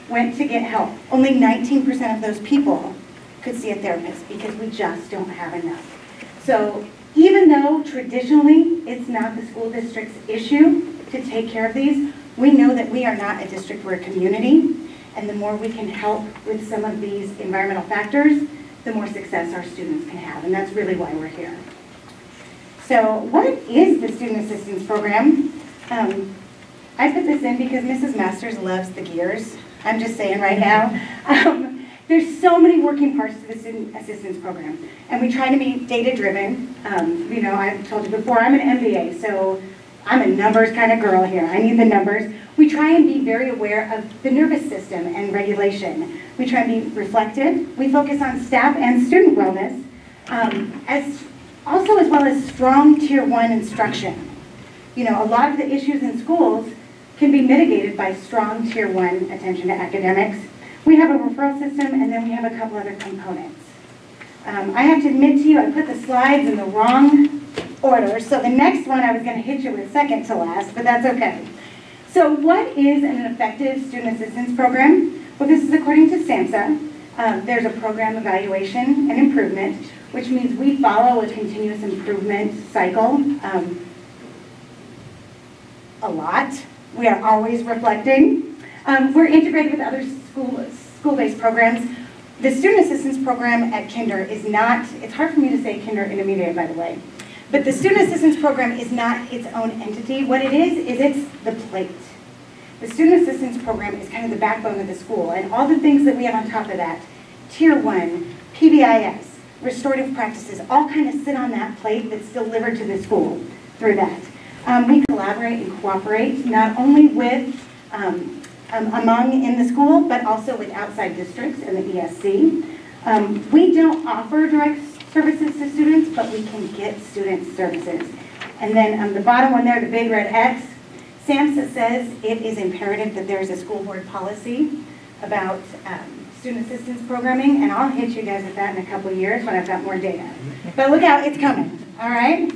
went to get help, only 19% of those people could see a therapist because we just don't have enough. So even though traditionally it's not the school district's issue to take care of these, we know that we are not a district, we're a community, and the more we can help with some of these environmental factors, the more success our students can have, and that's really why we're here. So what is the Student Assistance Program? I put this in because Mrs. Masters loves the gears. I'm just saying right now. There's so many working parts to the Student Assistance Program, and we try to be data-driven. You know, I've told you before, I'm an MBA, so I'm a numbers kind of girl here. I need the numbers. We try and be very aware of the nervous system and regulation. We try and be reflective. We focus on staff and student wellness, as well as strong Tier 1 instruction. You know, a lot of the issues in schools can be mitigated by strong Tier 1 attention to academics. We have a referral system, and then we have a couple other components. I have to admit to you, I put the slides in the wrong order, so the next one I was going to hit you with second to last, but that's okay. So what is an effective student assistance program? Well, this is according to SAMHSA. There's a program evaluation and improvement, which means we follow a continuous improvement cycle a lot. We are always reflecting. We're integrated with other school-based programs. The student assistance program at Kinder is not, it's hard for me to say Kinder Intermediate, by the way, but the student assistance program is not its own entity. What it is it's the plate. The student assistance program is kind of the backbone of the school, and all the things that we have on top of that, Tier 1, PBIS, restorative practices, all kind of sit on that plate that's delivered to the school through that. We collaborate and cooperate, not only with among in the school, but also with outside districts and the ESC. We don't offer direct services to students, but we can get student services. And then the bottom one there, the big red X, SAMHSA says it is imperative that there's a school board policy about student assistance programming, and I'll hit you guys with that in a couple of years when I've got more data. But look out, it's coming, all right?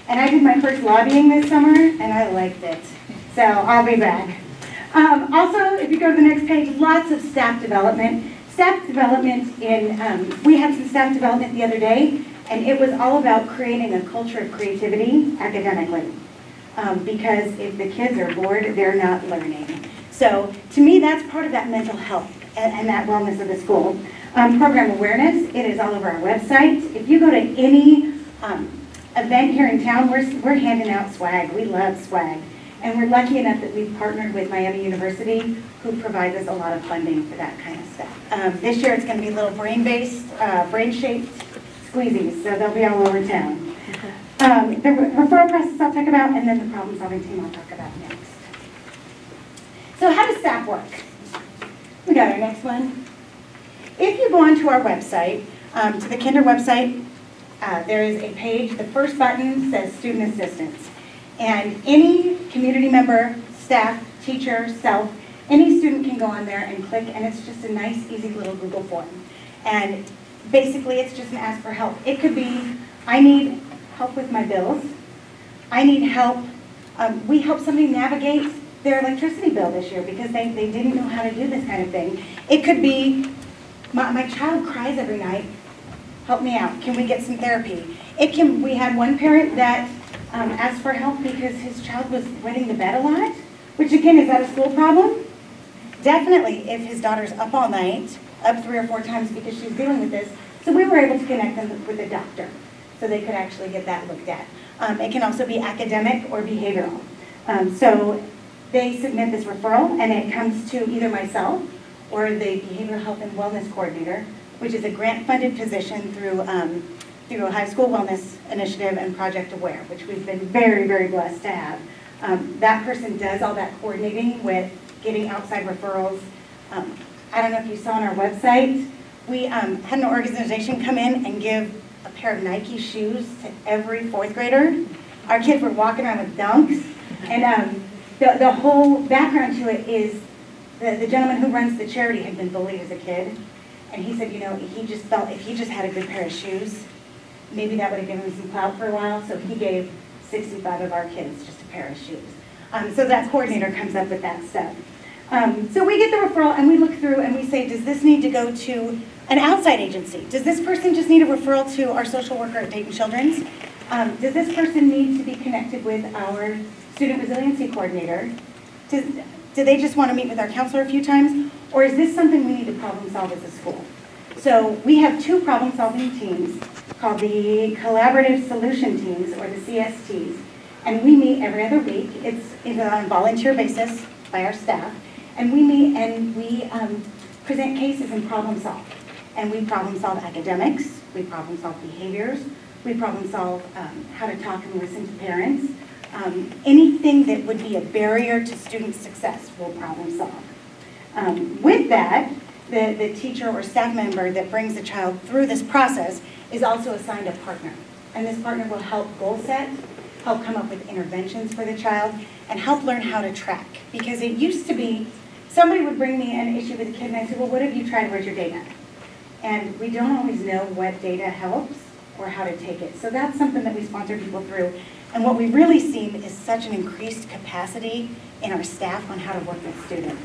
And I did my first lobbying this summer, and I liked it. So I'll be back. Also, if you go to the next page, lots of staff development. Staff development we had some staff development the other day, and it was all about creating a culture of creativity academically. Because if the kids are bored, they're not learning. So to me, that's part of that mental health and that wellness of the school. Program awareness, it is all over our website. If you go to any event here in town, we're handing out swag. We love swag. And we're lucky enough that we've partnered with Miami University, who provides us a lot of funding for that kind of stuff. This year it's going to be little brain-based, brain-shaped squeezies, so they'll be all over town. The referral process I'll talk about, and then the problem-solving team I'll talk about next. So how does SAP work? We got our next one. If you go onto our website, to the Kinder website, there is a page, the first button says Student Assistance. And any community member, staff, teacher, self, any student can go on there and click, and it's just a nice, easy little Google form. And basically, it's just an ask for help. It could be, I need help with my bills. I need help. We help somebody navigate their electricity bill this year because they didn't know how to do this kind of thing. It could be, my child cries every night. Help me out. Can we get some therapy? We had one parent that asked for help because his child was wetting the bed a lot, which again, is that a school problem? definitely if his daughter's up all night, up 3 or 4 times because she's dealing with this. So we were able to connect them with a doctor so they could actually get that looked at. It can also be academic or behavioral. So they submit this referral and it comes to either myself or the Behavioral Health and Wellness Coordinator, which is a grant-funded position through a high school wellness initiative and Project Aware, which we've been very, very blessed to have. That person does all that coordinating with getting outside referrals. I don't know if you saw on our website, we had an organization come in and give a pair of Nike shoes to every 4th grader. Our kids were walking around with Dunks, and the whole background to it is the gentleman who runs the charity had been bullied as a kid, and he said, you know, he just felt if he just had a good pair of shoes, maybe that would have given him some clout for a while, so he gave 65 of our kids just a pair of shoes. So that coordinator comes up with that stuff. So we get the referral and we look through and we say, does this need to go to an outside agency? Does this person just need a referral to our social worker at Dayton Children's? Does this person need to be connected with our student resiliency coordinator? Do they just want to meet with our counselor a few times? Or is this something we need to problem solve as a school? So we have 2 problem solving teams called the Collaborative Solution Teams, or the CSTs. And we meet every other week. It's on a volunteer basis by our staff. And we meet and we present cases and problem solve. And we problem solve academics, we problem solve behaviors, we problem solve how to talk and listen to parents. Anything that would be a barrier to student success, we'll problem solve. With that, the teacher or staff member that brings the child through this process is also assigned a partner. And this partner will help goal set, help come up with interventions for the child, and help learn how to track. Because it used to be, somebody would bring me an issue with a kid and I'd say, well, what have you tried, where's your data? And we don't always know what data helps or how to take it. So that's something that we sponsor people through. And what we've really seen is such an increased capacity in our staff on how to work with students.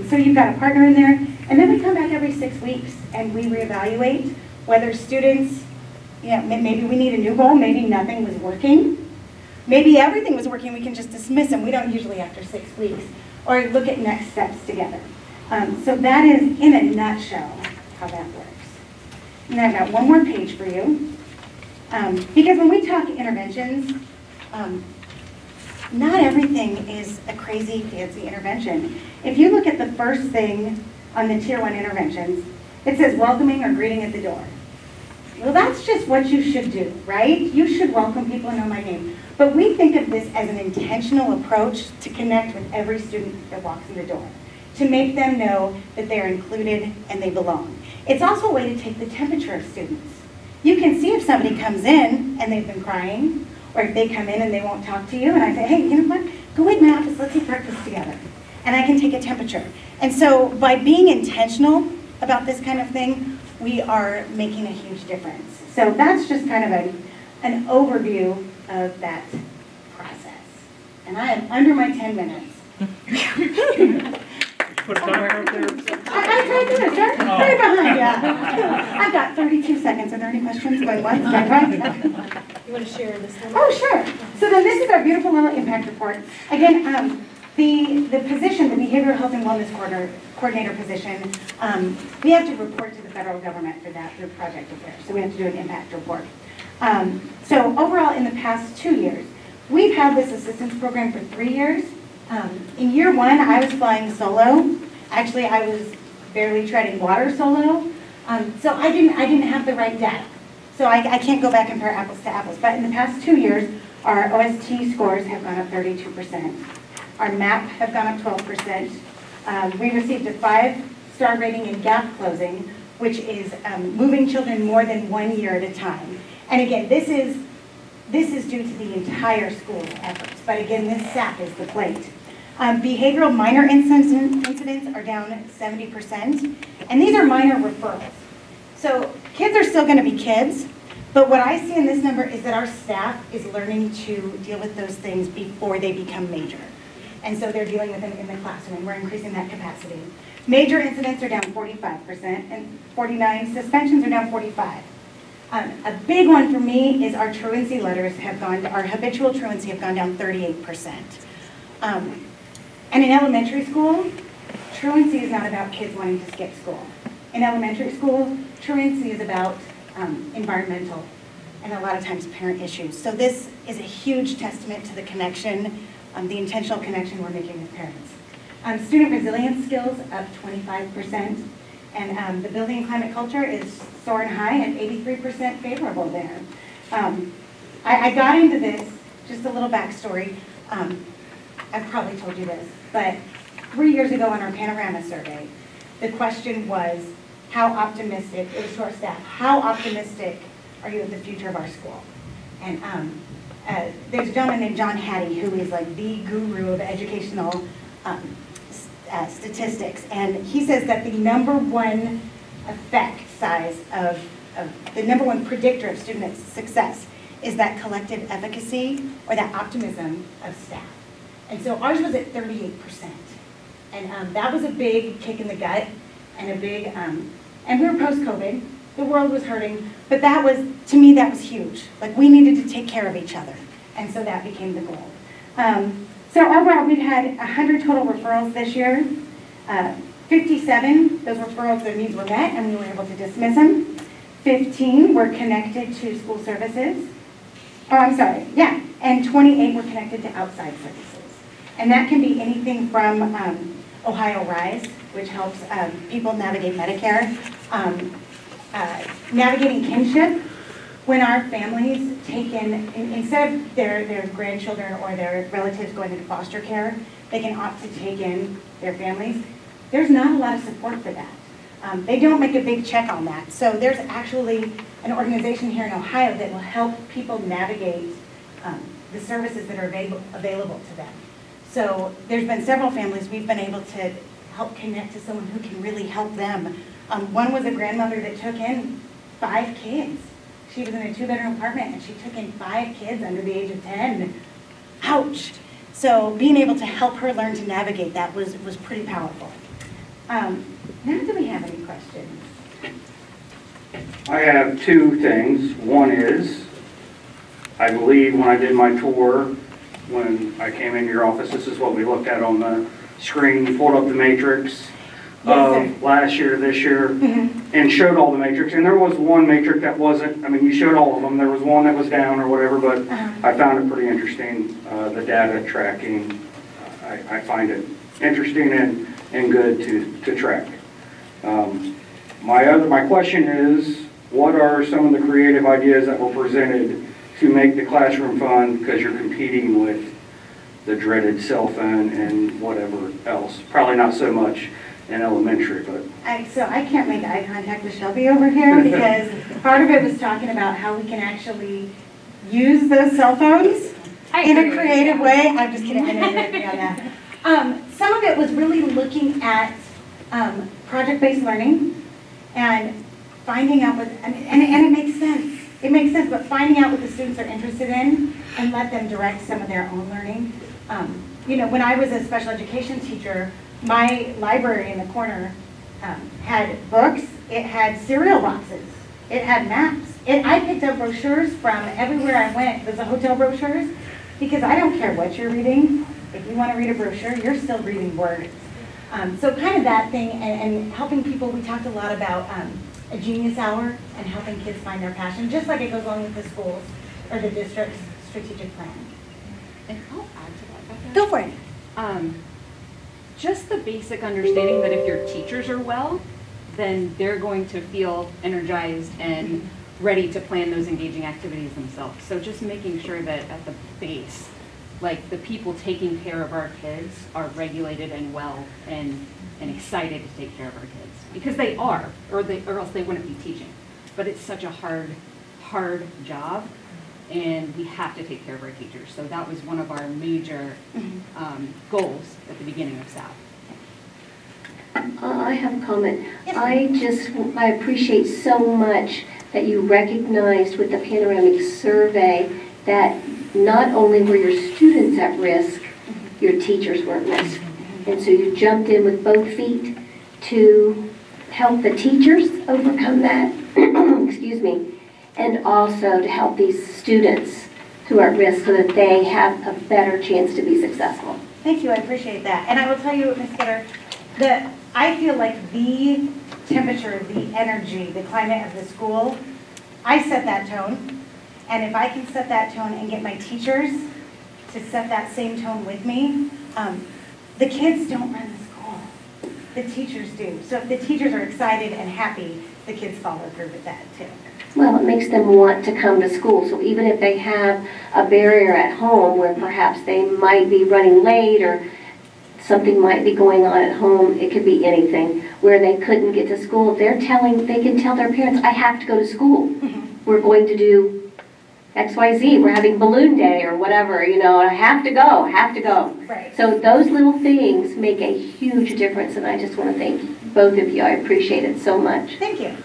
So you've got a partner in there, and then we come back every 6 weeks and we reevaluate whether students, you know, maybe we need a new goal, maybe nothing was working. Maybe everything was working, we can just dismiss them. We don't usually after 6 weeks. Or look at next steps together. So that is, in a nutshell, how that works. And I've got one more page for you. Because when we talk interventions, not everything is a crazy, fancy intervention. If you look at the first thing on the Tier 1 interventions, it says welcoming or greeting at the door. Well, that's just what you should do, right? You should welcome people and know my name. But we think of this as an intentional approach to connect with every student that walks in the door, to make them know that they're included and they belong. It's also a way to take the temperature of students. You can see if somebody comes in and they've been crying, or if they come in and they won't talk to you, and I say, hey, you know what, go wait in my office, let's eat breakfast together. And I can take a temperature. And so by being intentional about this kind of thing, we are making a huge difference. So that's just kind of an overview of that process. And I am under my 10 minutes. Put a timer up there. I tried to do it, sir. Right behind you. I've got 32 seconds. Are there any questions? Going once, going twice? You want to share this one? Oh, sure. So then this is our beautiful little impact report. Again, the position, the Behavioral Health and Wellness Coordinator position, we have to report to the federal government for that through Project Aware. So we have to do an impact report. So overall, in the past 2 years, we've had this assistance program for 3 years. In year 1, I was flying solo. Actually, I was barely treading water solo. So I didn't have the right data. So I can't go back and compare apples to apples. But in the past 2 years, our OST scores have gone up 32%. Our MAP have gone up 12%. We received a 5-star rating in gap closing, which is moving children more than 1 year at a time. And again, this is due to the entire school's efforts. But again, this SAP is the plate. Behavioral minor incidents are down 70%. And these are minor referrals. So kids are still going to be kids. But what I see in this number is that our staff is learning to deal with those things before they become major. And so they're dealing with them in the classroom, and we're increasing that capacity. Major incidents are down 45%, and 49. Suspensions are down 45. A big one for me is our truancy letters have gone, our habitual truancy have gone down 38%. And in elementary school, truancy is not about kids wanting to skip school. In elementary school, truancy is about environmental and a lot of times parent issues. So this is a huge testament to the connection, the intentional connection we're making with parents. Student resilience skills up 25%, and the building and climate culture is soaring high at 83% favorable there. I got into this, just a little backstory. I've probably told you this, but 3 years ago on our Panorama survey, the question was, how optimistic, it was to our staff, how optimistic are you at the future of our school? And there's a gentleman named John Hattie who is like the guru of educational statistics, and he says that the #1 effect size of the #1 predictor of student success is that collective efficacy or that optimism of staff. And so ours was at 38%. And that was a big kick in the gut and a big, and we were post-COVID, the world was hurting, but that was, to me, that was huge. Like we needed to take care of each other. And so that became the goal. So overall, we've had 100 total referrals this year. 57, those referrals, their needs were met and we were able to dismiss them. 15 were connected to school services. Oh, I'm sorry, yeah. And 28 were connected to outside services. And that can be anything from Ohio Rise, which helps people navigate Medicare, navigating kinship, when our families take in, instead of their grandchildren or their relatives going into foster care, they can opt to take in their families. There's not a lot of support for that. They don't make a big check on that. So there's actually an organization here in Ohio that will help people navigate the services that are available to them. So there's been several families we've been able to help connect to someone who can really help them. One was a grandmother that took in 5 kids. She was in a 2-bedroom apartment and she took in 5 kids under the age of 10. Ouch. So being able to help her learn to navigate that was pretty powerful. Now do we have any questions? I have 2 things. One is, I believe when I did my tour, when I came into your office, this is what we looked at on the screen. You pulled up the matrix of last year, this year, and showed all the matrix. And there was one matrix that wasn't, I mean, you showed all of them. There was one that was down or whatever, but I found it pretty interesting, the data tracking. I find it interesting and good to track. My question is, what are some of the creative ideas that were presented to make the classroom fun, because you're competing with the dreaded cell phone and whatever else? Probably not so much in elementary, but. So I can't make eye contact with Shelby over here because part of it was talking about how we can actually use those cell phones in a creative way. I'm just kidding, I know you're with me on that. Some of it was really looking at project-based learning and finding out what, and it makes sense. It makes sense, but finding out what the students are interested in and let them direct some of their own learning. You know, when I was a special education teacher, my library in the corner had books, it had cereal boxes, it had maps. I picked up brochures from everywhere I went. There's the hotel brochures, because I don't care what you're reading. If you want to read a brochure, you're still reading words. So kind of that thing, and helping people. We talked a lot about a genius hour and helping kids find their passion, just like it goes along with the schools or the district's strategic plan. And I'll add to that, Becca. Go for it. Just the basic understanding that if your teachers are well, then they're going to feel energized and ready to plan those engaging activities themselves. So just making sure that at the base, like the people taking care of our kids are regulated and well and excited to take care of our kids, because they are, or else they wouldn't be teaching. But it's such a hard job, and we have to take care of our teachers. So that was one of our major goals at the beginning of SAP. I have a comment. I appreciate so much that you recognized with the panoramic survey that not only were your students at risk, your teachers were at risk. And so you jumped in with both feet to help the teachers overcome that, excuse me, and also to help these students who are at risk so that they have a better chance to be successful. Thank you, I appreciate that. And I will tell you, Ms. Gitter, I feel like the temperature, the energy, the climate of the school, I set that tone. And if I can set that tone and get my teachers to set that same tone with me, the kids don't run the school. The teachers do. So if the teachers are excited and happy, the kids follow through with that too. Well, it makes them want to come to school. So even if they have a barrier at home where perhaps they might be running late or something might be going on at home, it could be anything, where they couldn't get to school, they can tell their parents, I have to go to school. We're going to do XYZ, we're having balloon day or whatever, and I have to go. Right. So those little things make a huge difference, and I just want to thank both of you. I appreciate it so much. Thank you.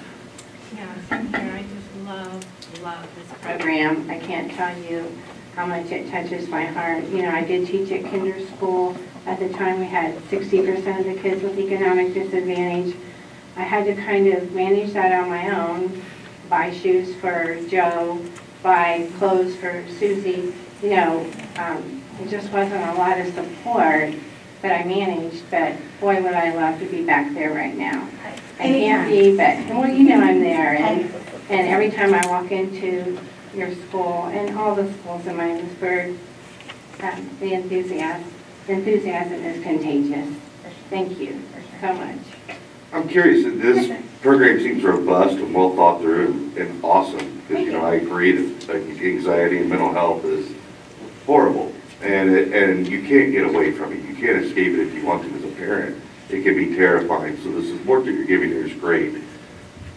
Yeah, same here. I just love this program. I can't tell you how much it touches my heart. I did teach at kinder school. At the time, we had 60% of the kids with economic disadvantage. I had to kind of manage that on my own, buy shoes for Joe, buy clothes for Susie. It just wasn't a lot of support that I managed, but boy, would I love to be back there right now. I can't be, but, well, I'm there. And every time I walk into your school and all the schools in Miamisburg, the enthusiasm is contagious. Thank you so much. I'm curious, this program seems robust and well thought through and awesome. Because, I agree that anxiety and mental health is horrible. And you can't get away from it. You can't escape it if you want to as a parent. It can be terrifying. So the support that you're giving here is great.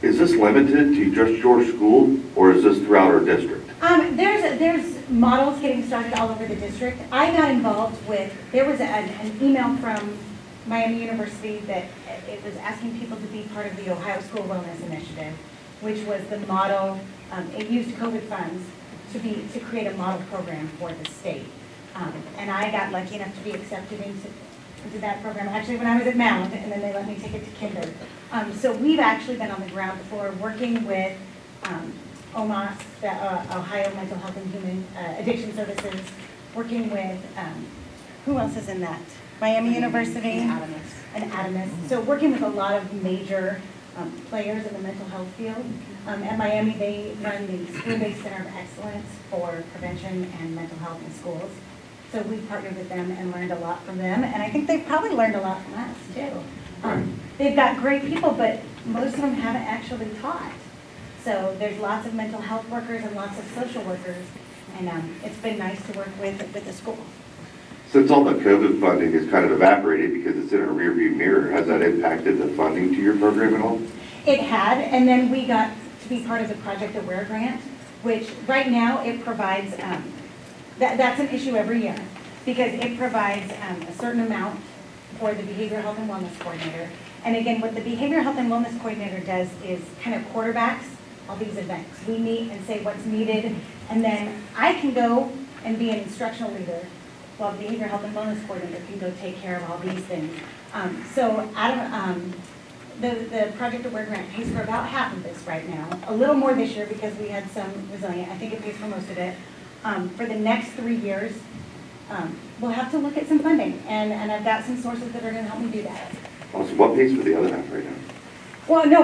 Is this limited to just your school, or is this throughout our district? There's models getting started all over the district. I got involved with, there was an email from Miami University that it was asking people to be part of the Ohio School Wellness Initiative, which was the model. It used COVID funds to create a model program for the state. And I got lucky enough to be accepted into that program, actually when I was at Mount, and then they let me take it to kinder. So we've actually been on the ground floor working with OMAS, the Ohio Mental Health and Human Addiction Services, working with, who else is in that? Miami University and Adamus. So working with a lot of major players in the mental health field. At Miami, they run the School-Based Center of Excellence for Prevention and Mental Health in Schools. So we partnered with them and learned a lot from them, and I think they've probably learned a lot from us too. They've got great people, but most of them haven't actually taught. So there's lots of mental health workers and lots of social workers, and it's been nice to work with the school. Since all the COVID funding is kind of evaporated because it's in a rearview mirror, has that impacted the funding to your program at all? It had, and then we got to be part of the Project Aware grant, which right now it provides, that's an issue every year, because it provides a certain amount for the Behavioral Health and Wellness Coordinator. And again, what the Behavioral Health and Wellness Coordinator does is kind of quarterbacks all these events. We meet and say what's needed, and then I can go and be an instructional leader while the Behavioral Health and Wellness Coordinator can go take care of all these things. So the Project Aware grant pays for about half of this right now, a little more this year because we had some resilient. I think it pays for most of it. For the next 3 years, we'll have to look at some funding, and I've got some sources that are going to help me do that. Also, what pays for the other half right now? Well, no,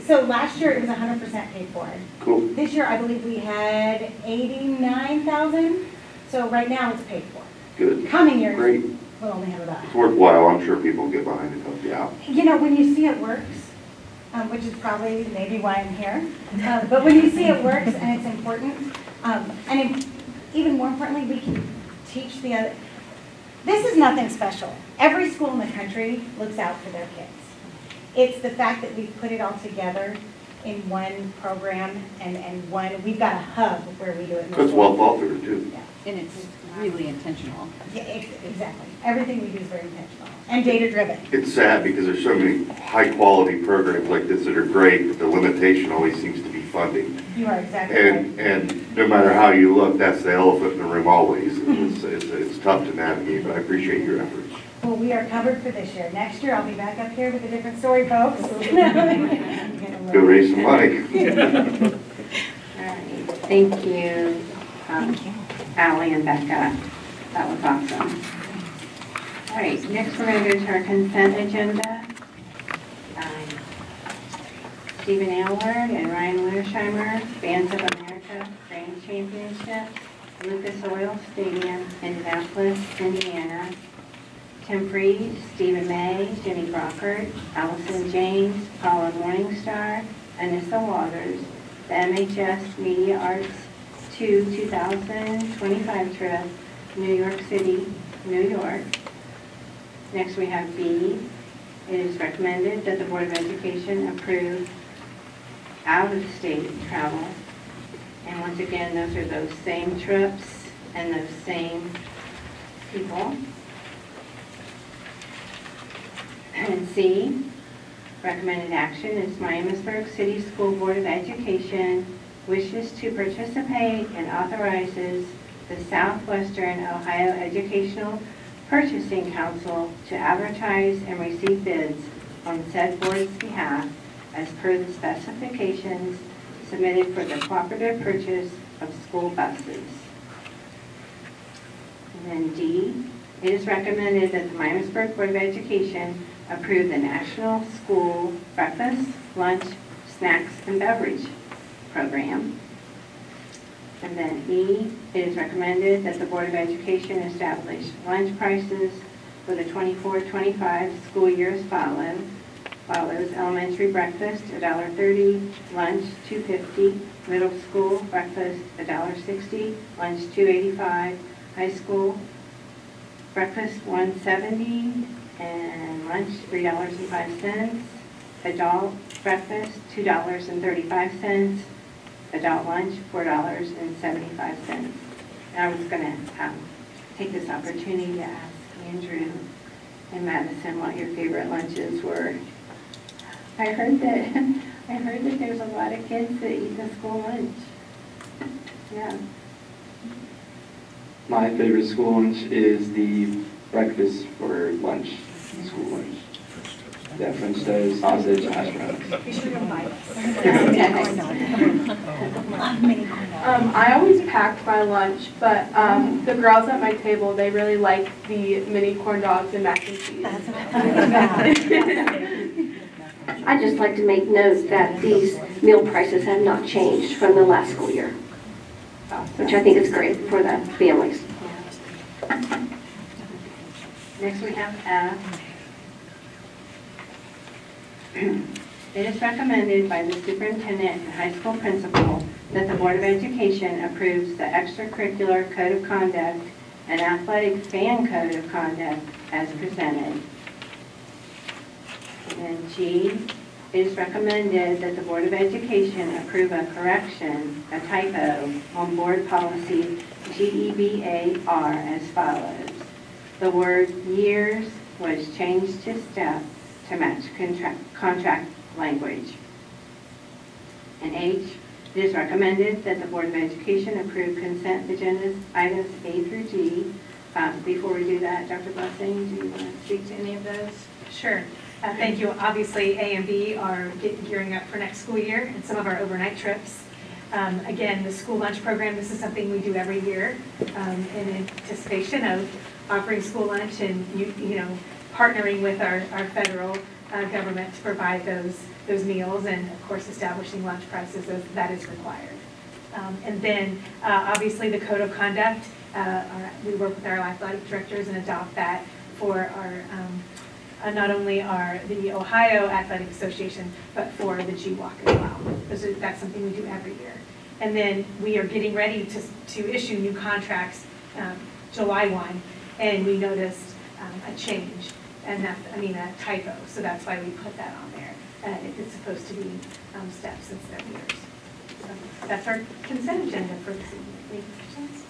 so last year it was 100% paid for. Cool. This year I believe we had 89,000, so right now it's paid for. Good. Coming years, Great. we'll only have about. It's worthwhile. I'm sure people will get behind it and help you out. When you see it works, which is probably maybe why I'm here, but when you see it works and it's important, even more importantly, we can teach the other. This is nothing special. Every school in the country looks out for their kids. It's the fact that we've put it all together in one program and we've got a hub where we do it. That's well thought through too. Yeah. And it's really intentional. Yeah, exactly. Everything we do is very intentional and data-driven. It's sad because there's so many high-quality programs like this that are great, but the limitation always seems to be funding. You are exactly right. And no matter how you look, that's the elephant in the room always. It's tough to navigate, but I appreciate your efforts. Well, we are covered for this year. Next year, I'll be back up here with a different story, folks. Go raise some money. All right. Thank you, Allie and Becca. That was awesome. All right, next we're going to go to our consent agenda. Stephen Aylward and Ryan Wintersheimer, Bands of America Grand Championship, Lucas Oil Stadium, Indianapolis, Indiana. Tim Freed, Stephen May, Jimmy Brockert, Allison James, Paula Morningstar, Anissa Waters, the MHS Media Arts 2025 trip, New York City, New York. Next we have B. It is recommended that the Board of Education approve out-of-state travel. And once again, those are those same trips and those same people. And C, recommended action is Miamisburg City School Board of Education wishes to participate and authorizes the Southwestern Ohio Educational Purchasing Council to advertise and receive bids on said board's behalf as per the specifications submitted for the cooperative purchase of school buses. And then D, it is recommended that the Miamisburg Board of Education approve the National School Breakfast, Lunch, Snacks, and Beverage Program. And then E, it is recommended that the Board of Education establish lunch prices for the 24-25 school year as follows. Elementary breakfast, $1.30, lunch, $2.50, middle school breakfast, $1.60, lunch, $2.85, high school breakfast, $1.70, and lunch, $3.05, adult breakfast, $2.35, adult lunch, $4.75. I was going to take this opportunity to ask Andrew and Madison what your favorite lunches were. I heard that there's a lot of kids that eat the school lunch. Yeah. My favorite school lunch is the breakfast for lunch, school lunch. Yeah, French toast, sausage, hash browns. You should go buy this. I always packed my lunch, but the girls at my table, they really like the mini corn dogs and mac and cheese. I'd just like to make note that these meal prices have not changed from the last school year, which I think is great for the families. Next we have F. It is recommended by the superintendent and high school principal that the Board of Education approves the extracurricular code of conduct and athletics fan code of conduct as presented. And then G, it is recommended that the Board of Education approve a correction, a typo, on board policy GEBAR as follows. The word years was changed to step to match contract language. And H, it is recommended that the Board of Education approve consent agendas items A through G. Before we do that, Dr. Blessing, do you want to speak to any of those? Sure. Thank you. Obviously, A and B are gearing up for next school year and some of our overnight trips. Again, the school lunch program, this is something we do every year in anticipation of offering school lunch and you know partnering with our federal government to provide those meals and of course establishing lunch prices as that is required. And then obviously the code of conduct, we work with our athletic directors and adopt that for our not only the Ohio Athletic Association, but for the GWAC as well. That's something we do every year. And then we are getting ready to issue new contracts July 1, and we noticed a change, and that's, a typo, so that's why we put that on there. It's supposed to be steps instead of years. So that's our consent agenda for this evening. Any questions?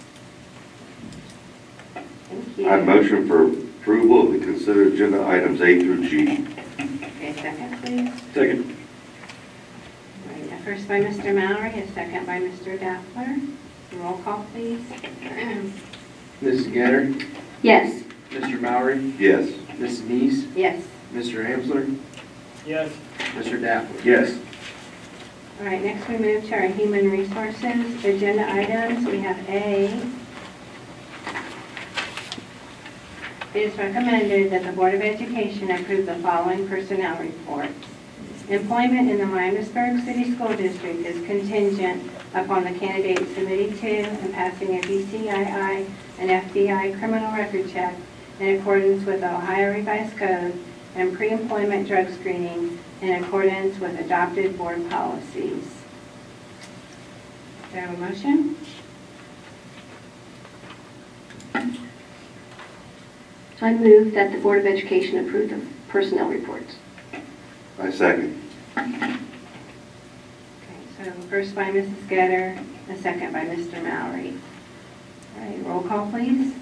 Thank you. I motion for approval of the consent agenda items A through G. Okay, second, please. Second. All right, first by Mr. Mallory, a second by Mr. Daffler. Roll call, please. Mrs. Gatter, Yes. Mr. Mallory, Yes. Mrs. Neese, Yes. Mr. Amsler, Yes. Mr. Daffler. Yes. All right, next we move to our human resources agenda items. We have A. It is recommended that the Board of Education approve the following personnel reports. Employment in the Miamisburg City School District is contingent upon the candidate submitting to and passing a BCII and FDI criminal record check in accordance with the Ohio Revised Code and pre-employment drug screening in accordance with adopted board policies. Do I have a motion? I move that the Board of Education approve the personnel reports. I second. Okay, so first by Mrs. Getter, a second by Mr. Mallory. All right, roll call, please.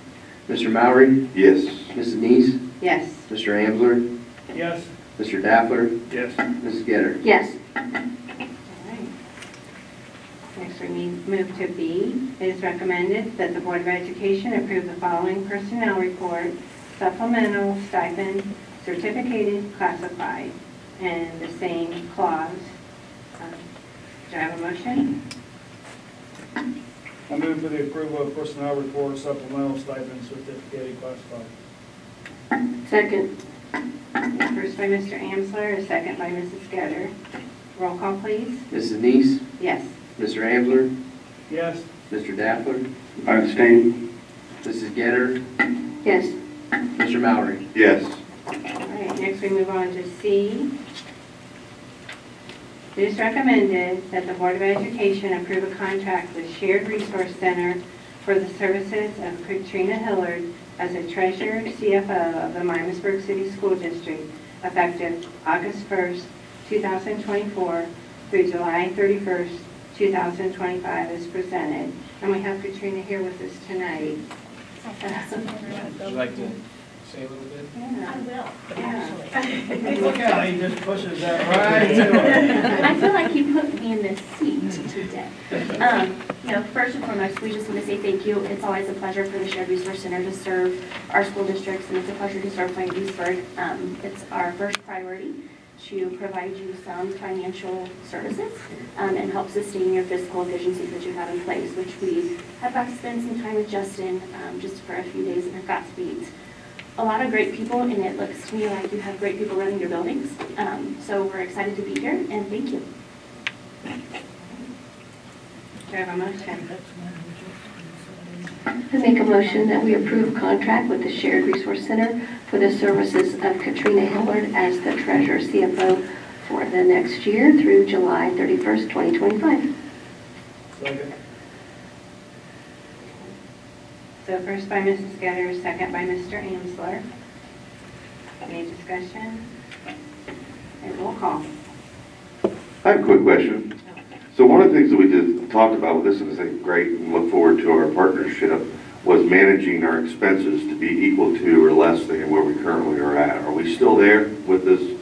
Mr. Mowry, Yes. Mrs. Neese, Yes. Mr. Ambler, Yes. Mr. Daffler, Yes. Mrs. Getter. Yes. All right. Next, we move to B. It is recommended that the Board of Education approve the following personnel report, supplemental, stipend, certificated, classified, and the same clause. Do I have a motion? I move for the approval of personnel report, supplemental stipend, certificated, classified. Second. First by Mr. Amsler, a second by Mrs. Getter. Roll call, please. Mrs. Neese, Yes. Mr. Ambler, Yes. Mr. Daffler, I abstain. Mrs. Getter, Yes. Mr. Mowry. Yes. All right, next we move on to C. It is recommended that the Board of Education approve a contract with Shared Resource Center for the services of Katrina Hillard as a treasurer CFO of the Miamisburg City School District effective August 1st, 2024 through July 31st, 2025 as presented. And we have Katrina here with us tonight. Would you like to say a little bit? Yeah. I will, Yeah. actually. Look how he just pushes that right to it. I feel like you put me in this seat today. First and foremost, we just want to say thank you. It's always a pleasure for the Shared Resource Center to serve our school districts, and it's a pleasure to serve Miamisburg. It's our first priority to provide you some financial services and help sustain your fiscal efficiencies that you have in place, which we have got to spend some time with Justin just for a few days and have got to meet a lot of great people, and it looks to me like you have great people running your buildings. So we're excited to be here, and thank you. Do I have a motion? I make a motion that we approve contract with the Shared Resource Center for the services of Katrina Hillard as the treasurer CFO for the next year through July 31st, 2025. Second. So first by Mrs. Getter, second by Mr. Amsler. Any discussion? And roll call. I have a quick question. So one of the things that we just talked about with this, and I think great, and look forward to our partnership, was managing our expenses to be equal to or less than where we currently are at. Are we still there with this,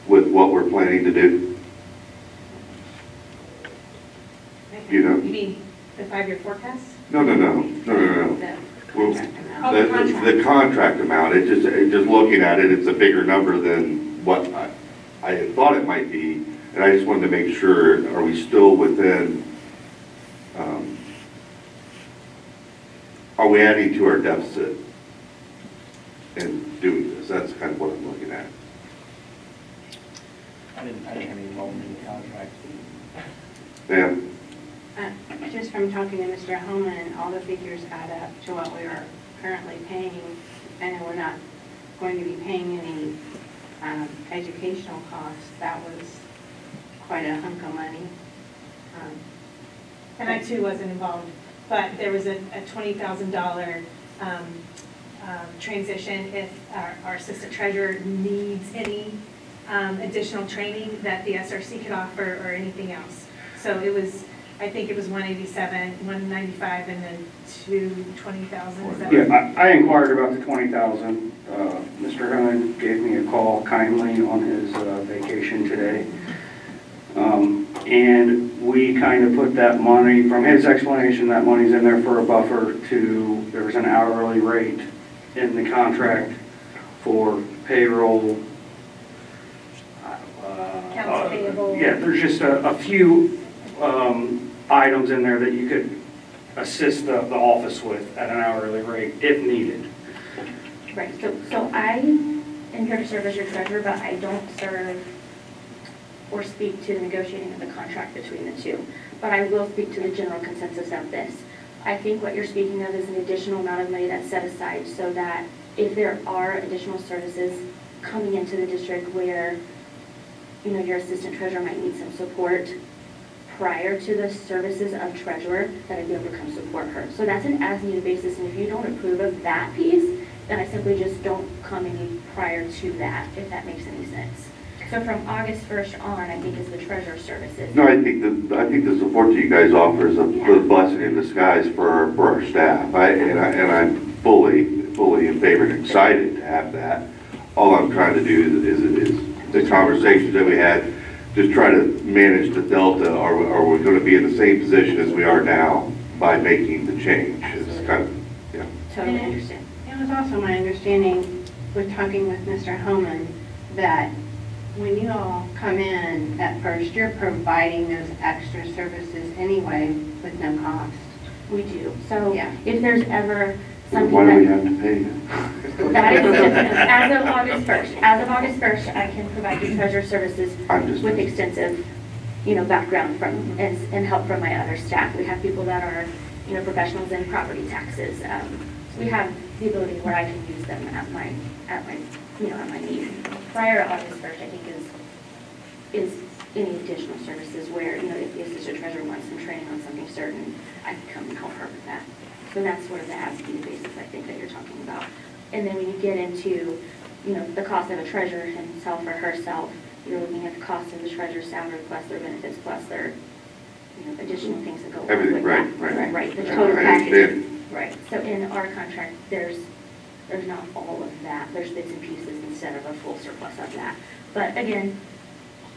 with what we're planning to do? You know? You mean the 5-year forecast? No. The Well, contract amount. the contract amount, it just looking at it, it's a bigger number than what I had thought it might be. And I just wanted to make sure, are we still within, are we adding to our deficit in doing this? That's kind of what I'm looking at. I didn't have any involvement in the contract. Yeah. Just from talking to Mr. Holman, all the figures add up to what we are currently paying, and we're not going to be paying any educational costs. That was quite a hunk of money. And I too wasn't involved, but there was a $20,000 transition if our assistant treasurer needs any additional training that the SRC could offer or anything else. So it was, I think it was 187, 195, and then 20,000. Yeah, I inquired about the 20,000. Mr. Herman gave me a call kindly on his vacation today. And we kind of put that money, from his explanation, that money's in there for a buffer to, there's an hourly rate in the contract for payroll. Accounts payable. Yeah, there's just a few items in there that you could assist the office with at an hourly rate if needed. Right, so I am here to serve as your treasurer, but I don't serve or speak to the negotiating of the contract between the two. But I will speak to the general consensus of this. I think what you're speaking of is an additional amount of money that's set aside so that if there are additional services coming into the district where, you know, your assistant treasurer might need some support prior to the services of treasurer, that I'd be able to come support her. So that's an as-needed basis, and if you don't approve of that piece, then I simply just don't come any prior to that, if that makes any sense. So from August 1st on, I think is the treasurer services. No, I think the support that you guys offer is a blessing in disguise for our staff. I'm fully in favor and excited to have that. All I'm trying to do is the conversations that we had, just try to manage the delta. Are we going to be in the same position as we are now by making the change? It's kind of, yeah. Totally understand. It was also my understanding with talking with Mr. Homan that when you all come in at first, you're providing those extra services anyway with no cost. We do. So yeah. If there's ever something why do we have to pay them? That is as of August 1st. As of August 1st, I can provide you treasurer services with extensive, you know, background from and help from my other staff. We have people that are, you know, professionals in property taxes. We have the ability where I can use them at my need. Prior to August 1st, I think is any additional services where, you know, if the assistant treasurer wants some training on something certain, I can come and help her with that. So that's sort of the as-needed basis I think that you're talking about. And then when you get into, you know, the cost of a treasurer himself or herself, you're looking at the cost of the treasurer's salary plus their benefits plus their, you know, additional things that go along Everything, with right, that. right. Right, the total I package. understand. Right. So in our contract, there's not all of that. There's bits and pieces instead of a full surplus of that. But again,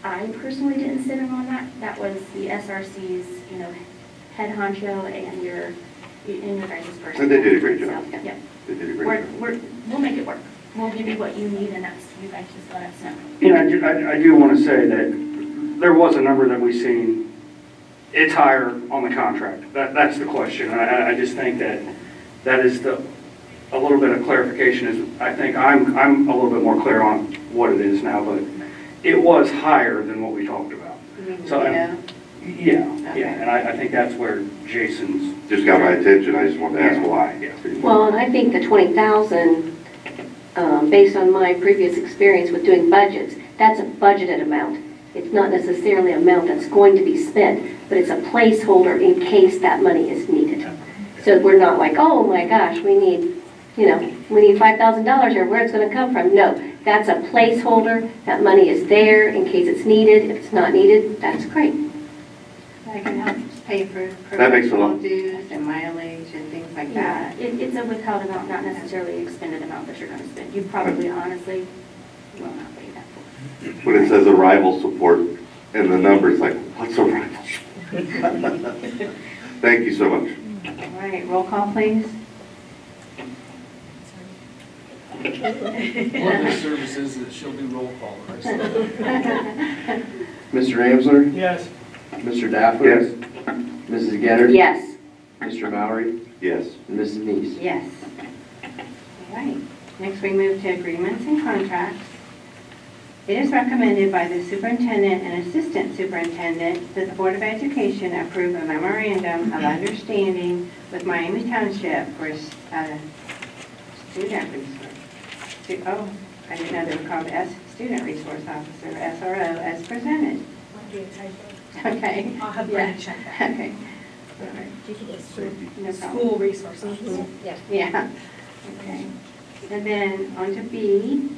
I personally didn't sit in on that. That was the SRC's, you know, head honcho and your guys' person. And they did a great job. So, yeah. They did a great job. We'll make it work. We'll give you what you need, and that's, you guys just let us know. You know, I do want to say that there was a number that we seen. It's higher on the contract. That's the question. I just think that is a little bit of clarification. Is I think I'm a little bit more clear on what it is now, but it was higher than what we talked about. So yeah. And I think that's where Jason's just got my attention. I just wanted to ask why. Yeah. Well, and I think the 20,000, based on my previous experience with doing budgets, that's a budgeted amount. It's not necessarily an amount that's going to be spent, but it's a placeholder in case that money is needed. So we're not like, oh my gosh, we need $5,000 here, where it's going to come from. No, that's a placeholder. That money is there in case it's needed. If it's not needed, that's great. I can help pay for That makes a professional lot. dues and mileage and things like Yeah, that. it's a withheld amount, not necessarily expended amount that you're going to spend. You probably honestly will not pay that for. When it says arrival support and the number's like, what's arrival support? Thank you so much. All right, roll call, please. One of the services that she'll do roll call. Mr. Amsler? Yes. Mr. Daffler? Yes. Mrs. Getter? Yes. Mr. Mowry? Yes. And Mrs. Neese? Yes. All right, next we move to agreements and contracts. It is recommended by the superintendent and assistant superintendent that the Board of Education approve a memorandum of understanding with Miami Township for student resource. Oh, I didn't know they were called Student Resource Officer, SRO, as presented. Okay. I'll have Brenda check that. Okay. All right. No problem. School resources. Yeah. Okay. And then on to B.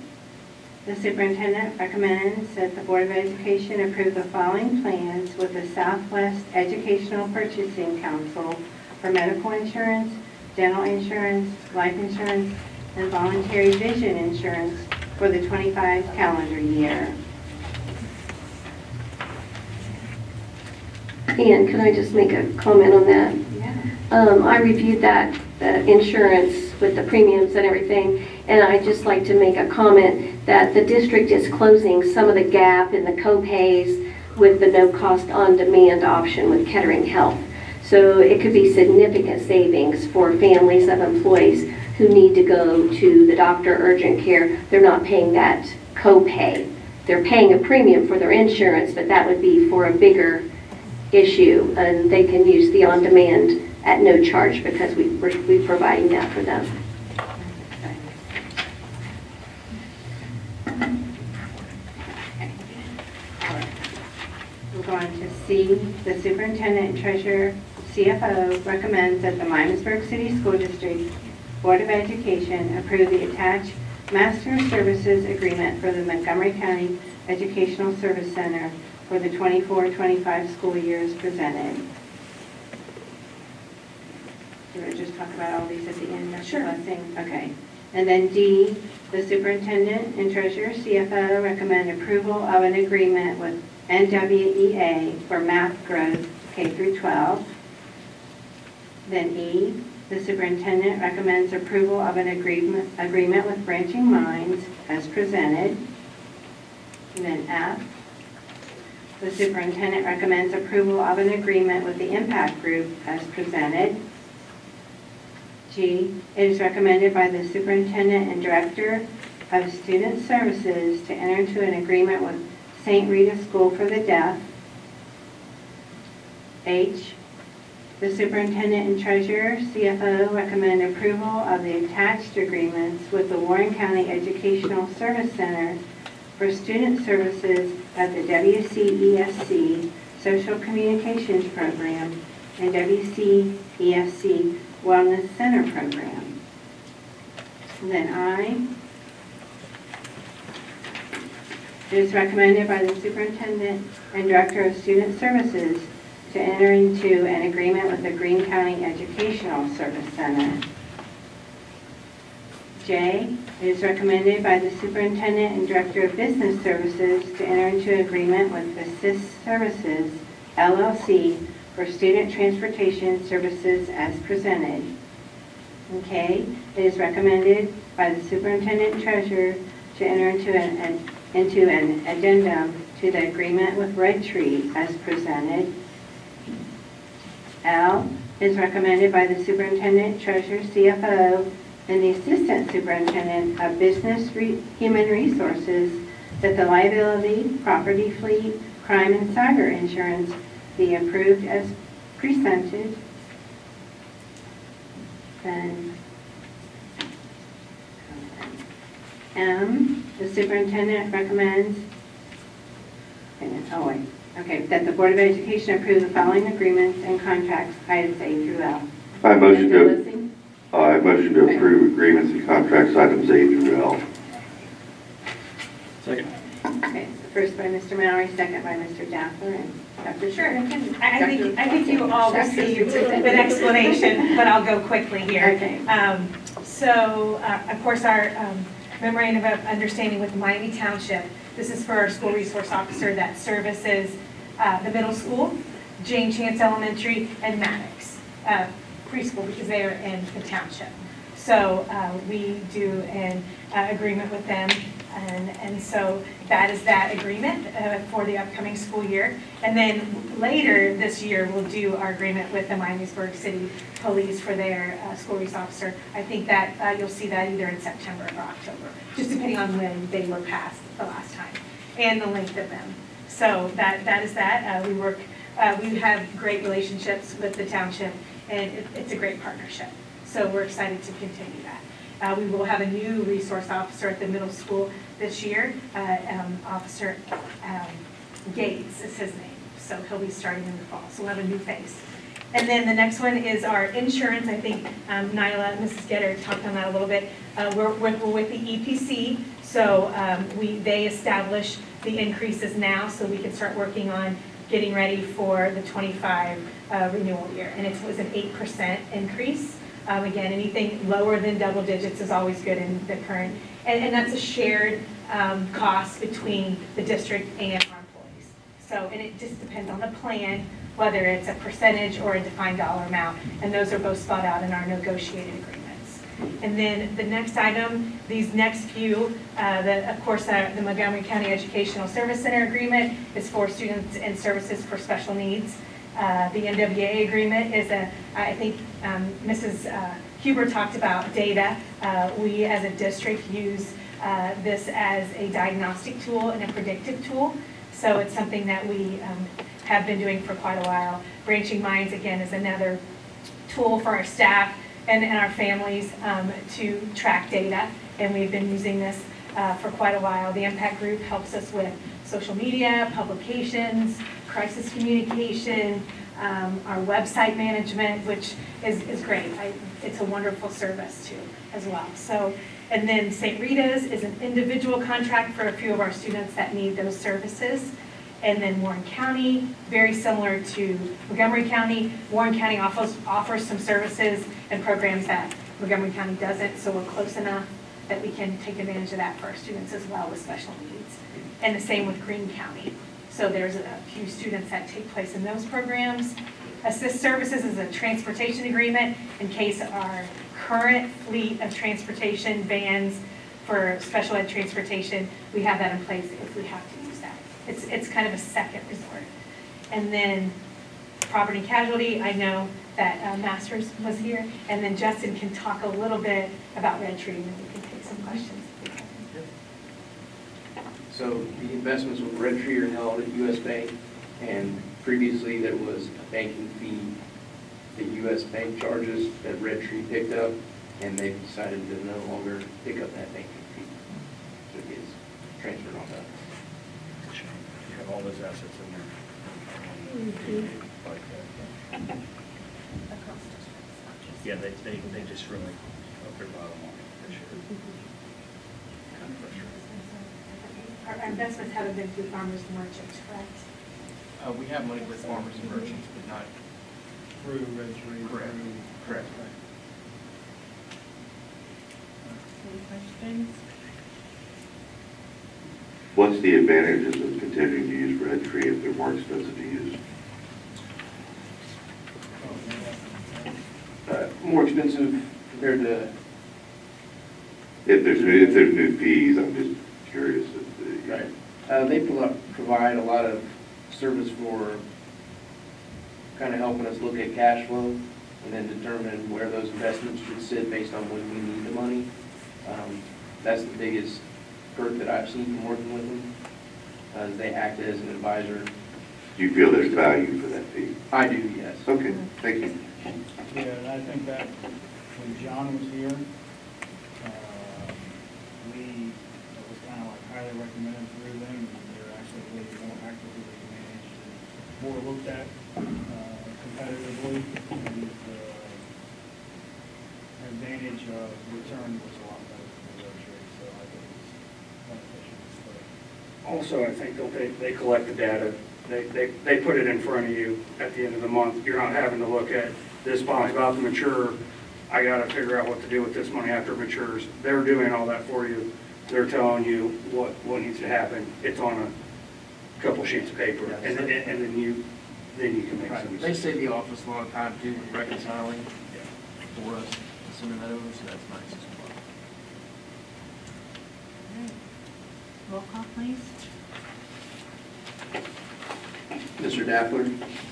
The superintendent recommends that the Board of Education approve the following plans with the Southwest Educational Purchasing Council for medical insurance, dental insurance, life insurance, and voluntary vision insurance for the 25 calendar year. And can I just make a comment on that? Yeah. I reviewed that insurance with the premiums and everything, and I'd just like to make a comment that the district is closing some of the gap in the co-pays with the no-cost on-demand option with Kettering Health. So it could be significant savings for families of employees who need to go to the doctor, urgent care, they're not paying that copay. They're paying a premium for their insurance, but that would be for a bigger issue, and they can use the on-demand at no charge because we're providing that for them. We'll go on to C. The superintendent and treasurer, CFO, recommends that the Miamisburg City School District Board of Education approve the attached Master Services Agreement for the Montgomery County Educational Service Center for the 24-25 school years presented. Do we just talk about all these at the end? Sure. Okay. And then D, the superintendent and treasurer, CFO, recommend approval of an agreement with NWEA for math growth K through 12. Then E, the superintendent recommends approval of an agreement with Branching Minds as presented. And then F, the superintendent recommends approval of an agreement with the Impact Group as presented. G, it is recommended by the superintendent and director of student services to enter into an agreement with St. Rita School for the Deaf. H, the superintendent and treasurer, CFO, recommend approval of the attached agreements with the Warren County Educational Service Center for student services at the WCESC Social Communications Program and WCESC Wellness Center Program. And then I, it is recommended by the superintendent and director of student services to enter into an agreement with the Greene County Educational Service Center. J, it is recommended by the superintendent and director of business services to enter into an agreement with Assist Services, LLC, for student transportation services as presented. And K, it is recommended by the superintendent and treasurer to enter into an addendum to the agreement with Red Tree as presented. L is recommended by the superintendent, treasurer, CFO, and the assistant superintendent of business human resources that the liability, property, fleet, crime, and cyber insurance be approved as presented. Then M, the superintendent recommends, that the Board of Education approve the following agreements and contracts, items A through L. I motion to approve agreements and contracts, items A through L. Second. Okay, so first by Mr. Mallory, second by Mr. Daffler, and Dr. Sure. I think you all received an explanation, but I'll go quickly here. Okay. Of course, our memorandum of understanding with Miami Township. This is for our school resource officer that services the middle school, Jane Chance Elementary, and Maddox preschool because they are in the township. So we do an agreement with them, and so that is that agreement for the upcoming school year. And then later this year, we'll do our agreement with the Miamisburg City Police for their school resource officer. I think that you'll see that either in September or October, just depending on when they were passed the last time and the length of them. So that is that. We have great relationships with the township, and it's a great partnership. So we're excited to continue that. We will have a new resource officer at the middle school this year. Officer Gates is his name. So he'll be starting in the fall. So we'll have a new face. And then the next one is our insurance. I think Nyla, Mrs. Getter talked on that a little bit. We're with the EPC. So they establish the increases now so we can start working on getting ready for the 25 renewal year. And it was an 8% increase. Again, anything lower than double digits is always good in the current. And that's a shared cost between the district and our employees. So, and it just depends on the plan, whether it's a percentage or a defined dollar amount. And those are both spelled out in our negotiated agreements. And then the next item, these next few, of course, the Montgomery County Educational Service Center agreement is for students and services for special needs. The NWA agreement is I think Mrs. Huber talked about data. We as a district use this as a diagnostic tool and a predictive tool. So it's something that we have been doing for quite a while. Branching Minds, again, is another tool for our staff and our families to track data. And we've been using this for quite a while. The Impact Group helps us with social media, publications, crisis communication, our website management, which is great. It's a wonderful service too, as well. So, and then St. Rita's is an individual contract for a few of our students that need those services. And then Warren County, very similar to Montgomery County. Warren County offers some services and programs that Montgomery County doesn't, so we're close enough that we can take advantage of that for our students as well with special needs. And the same with Greene County. So there's a few students that take place in those programs. Assist Services is a transportation agreement in case our current fleet of transportation vans for special ed transportation, we have that in place if we have to use that. It's kind of a second resort. And then property and casualty, I know that Masters was here, and then Justin can talk a little bit about Red Tree, and then we can take some questions. So the investments with Red Tree are held at U.S. Bank, and previously there was a banking fee that U.S. Bank charges that Red Tree picked up, and they've decided to no longer pick up that banking fee. So it gets transferred on that. You have all those assets in there. Yeah, they just really up their bottom line this year. Kind of frustrating. Our investments haven't been through farmers and merchants, correct? We have money with farmers and merchants, but not Through Red Tree. correct. Correct. Any questions? What's the advantages of continuing to use Red Tree if they're more expensive to use? More expensive compared to, If there's new fees, I'm just curious if the. right. They provide a lot of service for kind of helping us look at cash flow and then determine where those investments should sit based on when we need the money. That's the biggest perk that I've seen from working with them. They act as an advisor. Do you feel there's value for that fee? I do, yes. Okay, thank you. Yeah, and I think that when John was here, it was kind of like highly recommended through them, and they're actually really more actively managed and more looked at competitively, and the advantage of return was a lot better for the road trade, so I think it's beneficial. Also, I think that they collect the data. They put it in front of you at the end of the month. You're not having to look at this bond's about to mature. I got to figure out what to do with this money after it matures. They're doing all that for you. They're telling you what needs to happen. It's on a couple sheets of paper, Yeah, and then you can make Right. some They decisions. save the office a lot of time too with reconciling for us, sending that over, so that's nice as well. Roll call, please. Mr. Daffler?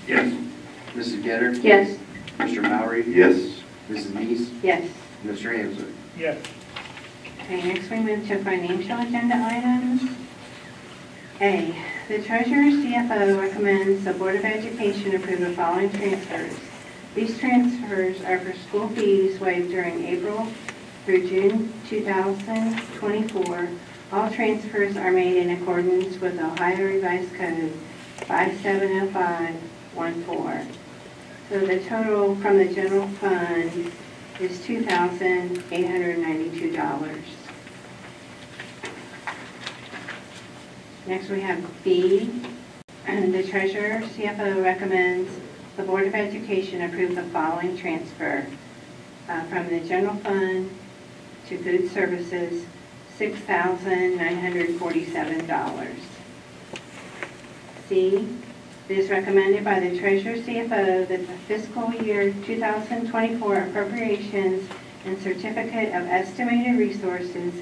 Yes. Mrs. Getter? Yes. Mr. Mowry? Yes. Mrs. Neese? Yes. Mr. Ansel? Yes. Okay, next we move to financial agenda items. A, the Treasurer CFO recommends the Board of Education approve the following transfers. These transfers are for school fees waived during April through June 2024. All transfers are made in accordance with Ohio Revised Code 570514. So the total from the general fund is $2,892. Next we have B, and the Treasurer CFO recommends the Board of Education approve the following transfer from the general fund to food services, $6,947. C, it is recommended by the Treasurer CFO that the fiscal year 2024 appropriations and certificate of estimated resources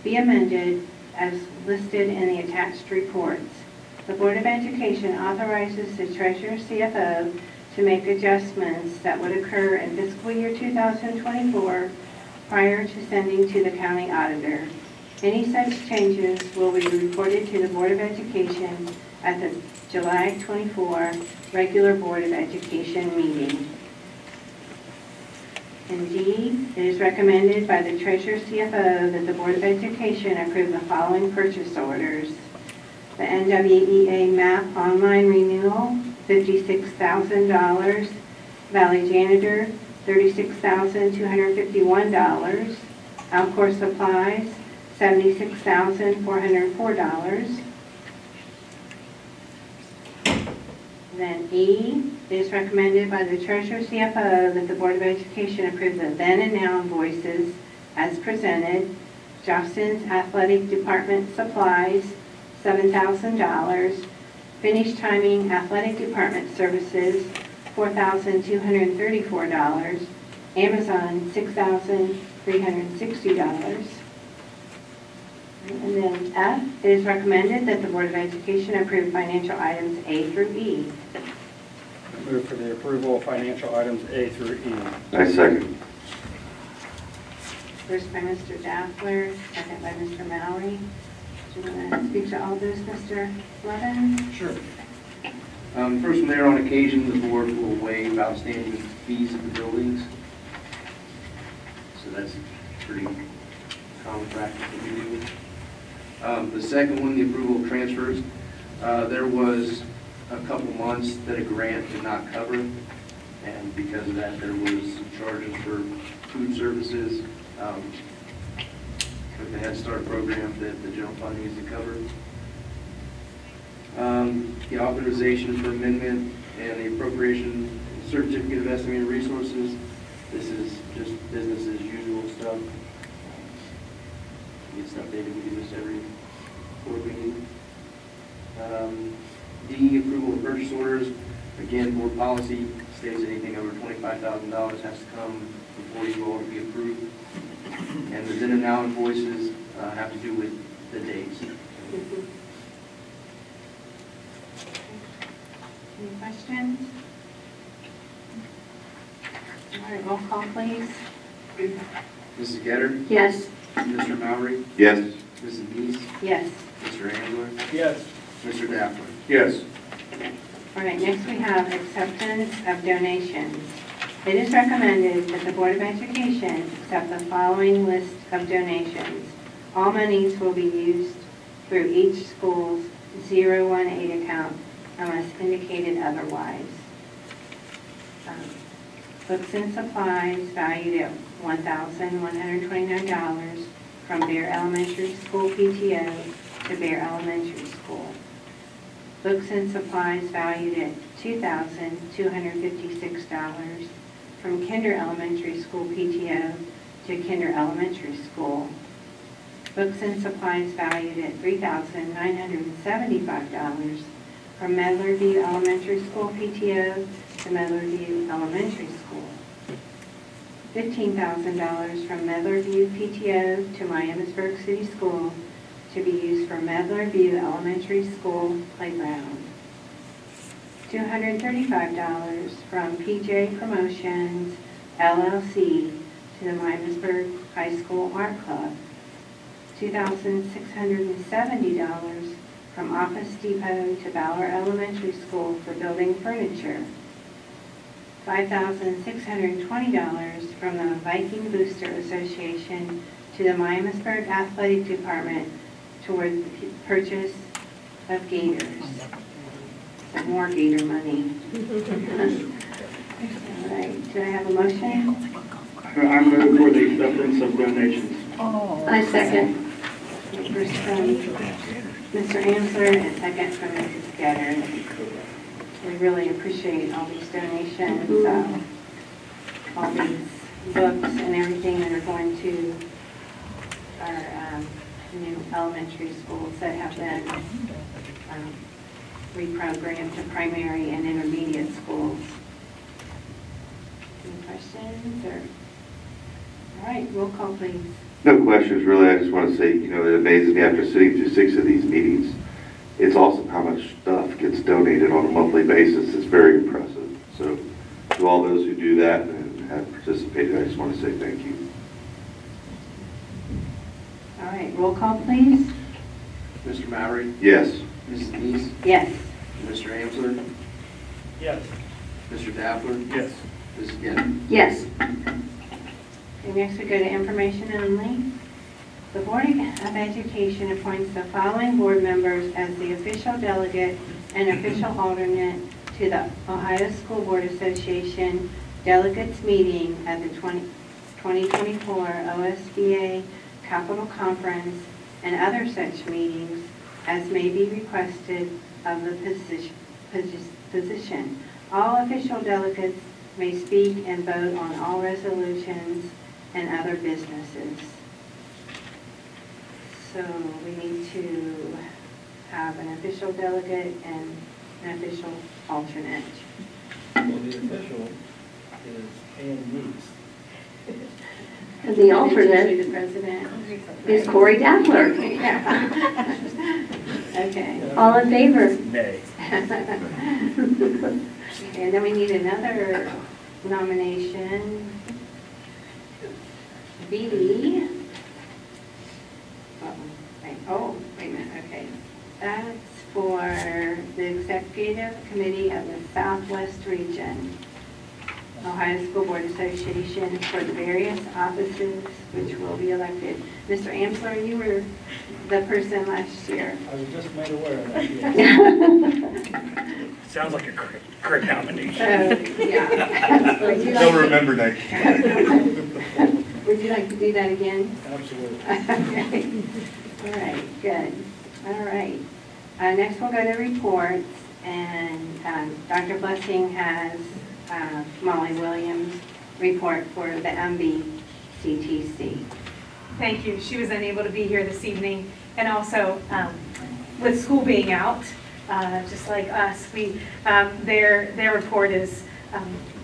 be amended as listed in the attached reports. The Board of Education authorizes the Treasurer CFO to make adjustments that would occur in fiscal year 2024 prior to sending to the county auditor. Any such changes will be reported to the Board of Education at the July 24 regular Board of Education meeting. Indeed, it is recommended by the Treasurer CFO that the Board of Education approve the following purchase orders. The NWEA MAP online renewal, $56,000. Valley Janitor, $36,251. Alcor Supplies, $76,404. Then E, it is recommended by the Treasurer CFO that the Board of Education approve the then and now invoices as presented. Jostens Athletic Department Supplies, $7,000. Finish Timing Athletic Department Services, $4,234. Amazon, $6,360. And then F, it is recommended that the Board of Education approve financial items A through E. Move for the approval of financial items A through E. I second. First by Mr. Daffler, second by Mr. Mallory. Do you want to speak to all those, Mr. Levin? Sure. First, from there, on occasion, the board will waive outstanding fees of the buildings. So that's pretty common practice that we do. The second one, the approval of transfers. There was a couple months that a grant did not cover, and because of that, there was some charges for food services with the Head Start program that the general fund needs to cover. The authorization for amendment and the appropriation certificate of estimated resources. This is just business as usual stuff. Get stuff dated, we do this every board meeting. D, approval of purchase orders. Again, board policy states anything over $25,000 has to come before you all to be approved. And the then and now invoices have to do with the dates. Any questions? All right, roll call, please. Mrs. Getter? Yes. Mr. Mallory? Yes. Mrs. Neese? Yes. Mr. Angler? Yes. Mr. Daffler? Yes. All right, next we have acceptance of donations. It is recommended that the Board of Education accept the following list of donations. All monies will be used through each school's 018 account unless indicated otherwise. Books and supplies valued at $1,129 from Bear Elementary School PTO to Bear Elementary School. Books and supplies valued at $2,256 from Kinder Elementary School PTO to Kinder Elementary School. Books and supplies valued at $3,975 from Medlar View Elementary School PTO to Medlar View Elementary School. $15,000 from Medlar View PTO to Miamisburg City School to be used for Medlar View Elementary School playground. $235 from PJ Promotions LLC to the Miamisburg High School Art Club. $2,670 from Office Depot to Ballard Elementary School for building furniture. $5,620 from the Viking Booster Association to the Miamisburg Athletic Department toward the purchase of gators. So more gator money. All right, do I have a motion? I move for the acceptance of donations. I second. First from Mr. Ansler and second from Mrs. Getter. We really appreciate all these donations, all these books and everything that are going to our new elementary schools that have been reprogrammed to primary and intermediate schools. Any questions? All right, roll call, please. No questions, really. I just want to say, it amazes me after sitting through 6 of these meetings it's awesome how much stuff gets donated on a monthly basis. It's very impressive. So to all those who do that and have participated, I just want to say thank you. All right, roll call, please. Mr. Mowry? Yes. Mrs. Neese? Yes. Mr. Amsler? Yes. Mr. Daffler? Yes. Mrs. Gannon? Yes. Okay, next we go to information only. The Board of Education appoints the following board members as the official delegate and official alternate to the Ohio School Board Association Delegates Meeting at the 2024 OSBA Capital Conference and other such meetings as may be requested of the position. All official delegates may speak and vote on all resolutions and other businesses. So we need to have an official delegate and an official alternate. Well, the official is Ann Neese. And the alternate The president. is Corey Daffler. Okay. All in favor? Nay. Okay, and then we need another nomination. B. Oh, wait a minute, okay. That's for the Executive Committee of the Southwest Region, Ohio School Board Association, for the various offices which will be elected. Mr. Amsler, you were the person last year. I was just made aware of that, yes. Sounds like a great nomination. Yeah. Would you They'll like remember next year. would you like to do that again? Absolutely. Okay. All right, good. All right. Next we'll go to reports, and Dr. Blessing has Molly Williams' report for the MBCTC. Thank you. She was unable to be here this evening, and also with school being out, just like us, their report is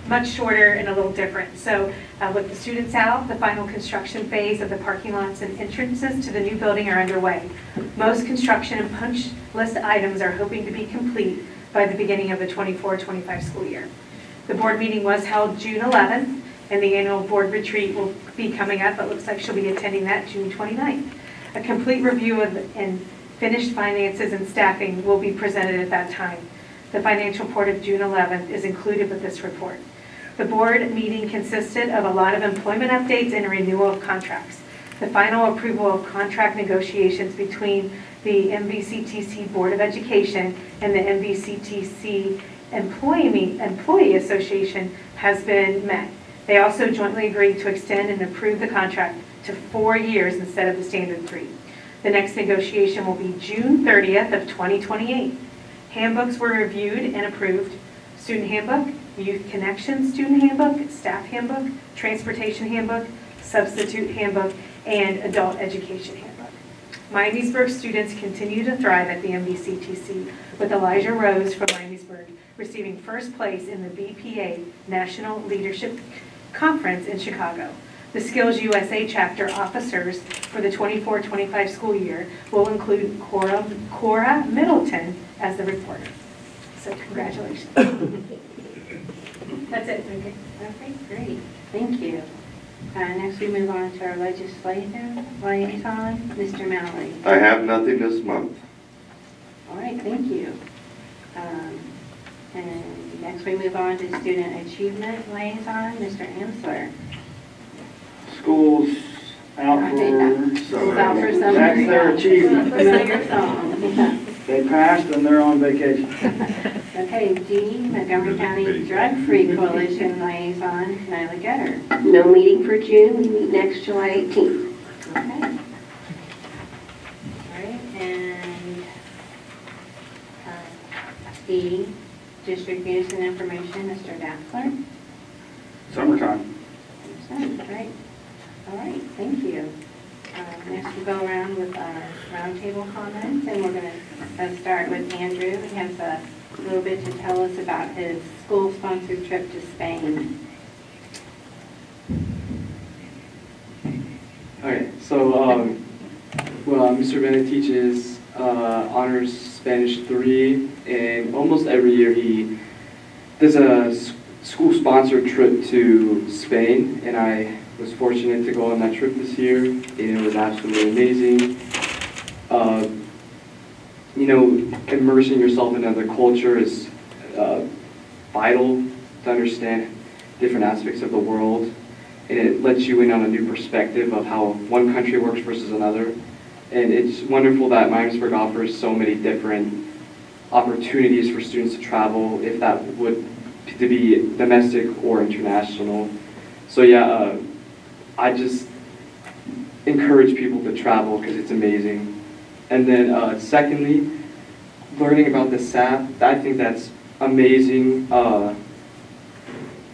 much shorter and a little different. So with the students out, the final construction phase of the parking lots and entrances to the new building are underway. Most construction and punch list items are hoping to be complete by the beginning of the 24-25 school year. The board meeting was held June 11th, and the annual board retreat will be coming up. It looks like she'll be attending that June 29th. A complete review of and finished finances and staffing will be presented at that time. The financial report of June 11th is included with this report. The board meeting consisted of a lot of employment updates and renewal of contracts. The final approval of contract negotiations between the MVCTC Board of Education and the MVCTC Employee Association has been met. They also jointly agreed to extend and approve the contract to 4 years instead of the standard 3. The next negotiation will be June 30th of 2028. Handbooks were reviewed and approved. Student handbook, youth connection student handbook, staff handbook, transportation handbook, substitute handbook, and adult education handbook. Miamisburg students continue to thrive at the MVCTC, with Elijah Rose from Miamisburg receiving first place in the BPA National Leadership Conference in Chicago. The Skills USA chapter officers for the 24-25 school year will include Cora Middleton as the reporter. So congratulations. That's it. Okay, great. Thank you. Next we move on to our legislative liaison, Mr. Malley. I have nothing this month. All right, thank you. And next we move on to student achievement liaison, Mr. Amsler. Schools out Schools out for summer. That's their achievement. Familiar song. They passed and they're on vacation. Okay, G, Montgomery County Drug-Free Coalition liaison, Nyla Getter. No meeting for June. We meet next July 18th. Okay. All right, and E, District News and Information, Mr. Daffler. Summertime. Right. All right, thank you. Next we'll go around with our roundtable comments, and we're going to start with Andrew. He has a little bit to tell us about his school-sponsored trip to Spain. Okay, so Mr. Bennett teaches honors Spanish 3, and almost every year he does a school-sponsored trip to Spain, and I was fortunate to go on that trip this year, and it was absolutely amazing. You know, immersing yourself in another culture is vital to understand different aspects of the world, and it lets you in on a new perspective of how one country works versus another. And it's wonderful that Miamisburg offers so many different opportunities for students to travel, if that would to be domestic or international. So yeah, I just encourage people to travel because it's amazing. And then secondly, learning about the SAP, I think that's amazing. The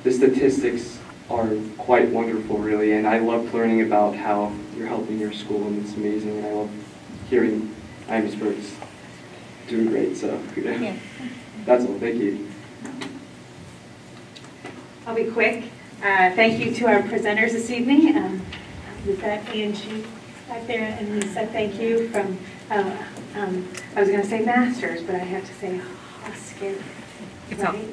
statistics are quite wonderful, really, and I love learning about how you're helping your school, and it's amazing, and I love hearing Miamisburg's doing great, so yeah. That's all, thank you. I'll be quick. Thank you to our presenters this evening. We've got Angie back there, and Lisa, thank you from, I was going to say masters, but I have to say Husker.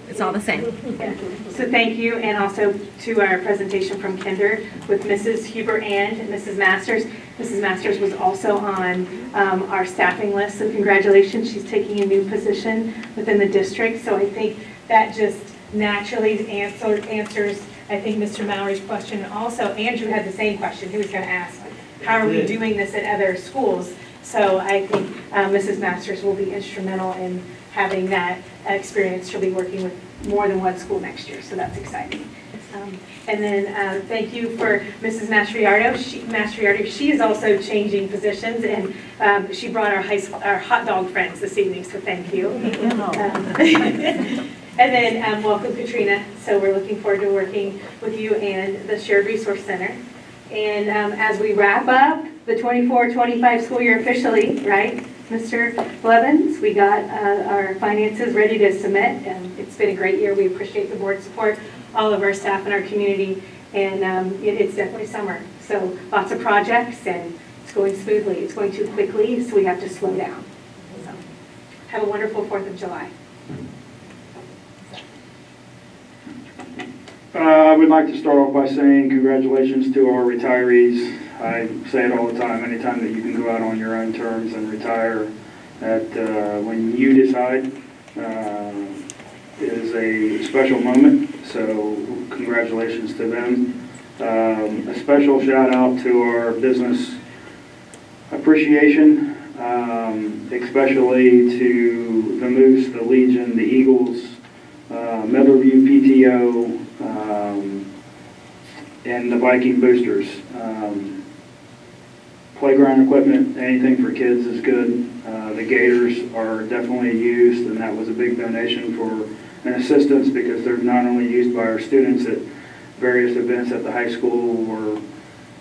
It's all the same. Yeah. So thank you, and also to our presentation from Kinder with Mrs. Huber and Mrs. Masters. Mrs. Masters was also on our staffing list, so congratulations. She's taking a new position within the district, so I think that just naturally answers, I think, Mr. Mallory's question. Also, Andrew had the same question. He was going to ask, how are we doing this at other schools? So I think Mrs. Masters will be instrumental in having that experience. She'll be working with more than one school next year, so that's exciting. And then thank you for Mrs. Mastriardo. She is also changing positions, and she brought our hot dog friends this evening, so thank you. And then welcome, Katrina. So we're looking forward to working with you and the Shared Resource Center. And as we wrap up the 24-25 school year officially, right, Mr. Blevins, we got our finances ready to submit. It's been a great year. We appreciate the board's support, all of our staff and our community, and it's definitely summer. So lots of projects, and it's going smoothly. It's going too quickly, so we have to slow down. So have a wonderful 4th of July. I would like to start off by saying congratulations to our retirees. I say it all the time, anytime that you can go out on your own terms and retire when you decide is a special moment, so congratulations to them. A special shout out to our business appreciation, especially to the Moose, the Legion, the Eagles, Meadowview PTO, and the Viking boosters. Playground equipment, anything for kids is good. The Gators are definitely used, and that was a big donation for an assistance because they're not only used by our students at various events at the high school or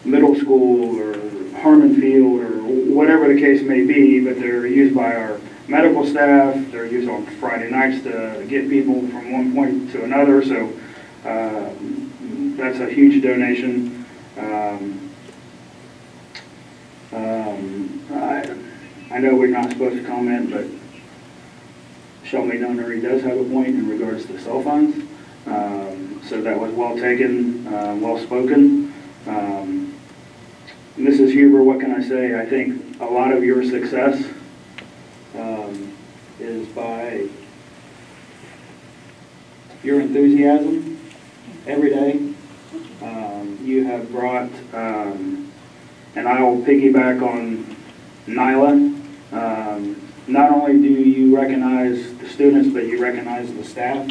middle school or Harmon Field or whatever the case may be, but they're used by our medical staff. They're used on Friday nights to get people from one point to another, so that's a huge donation. I know we're not supposed to comment, but Shelby Nunnery does have a point in regards to cell phones. So that was well taken, well spoken. Mrs. Huber, what can I say? I think a lot of your success is by your enthusiasm every day. You have brought, and I will piggyback on Nyla. Not only do you recognize the students, but you recognize the staff.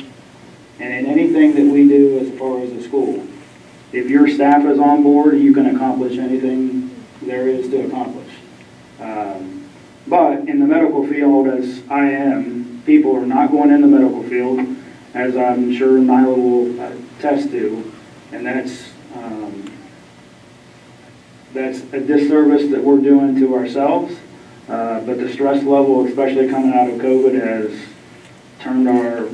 And in anything that we do as far as a school, if your staff is on board, you can accomplish anything there is to accomplish. But in the medical field, as I am, people are not going in the medical field, as I'm sure Nyla will attest to, and that's a disservice that we're doing to ourselves. But the stress level, especially coming out of COVID, has turned our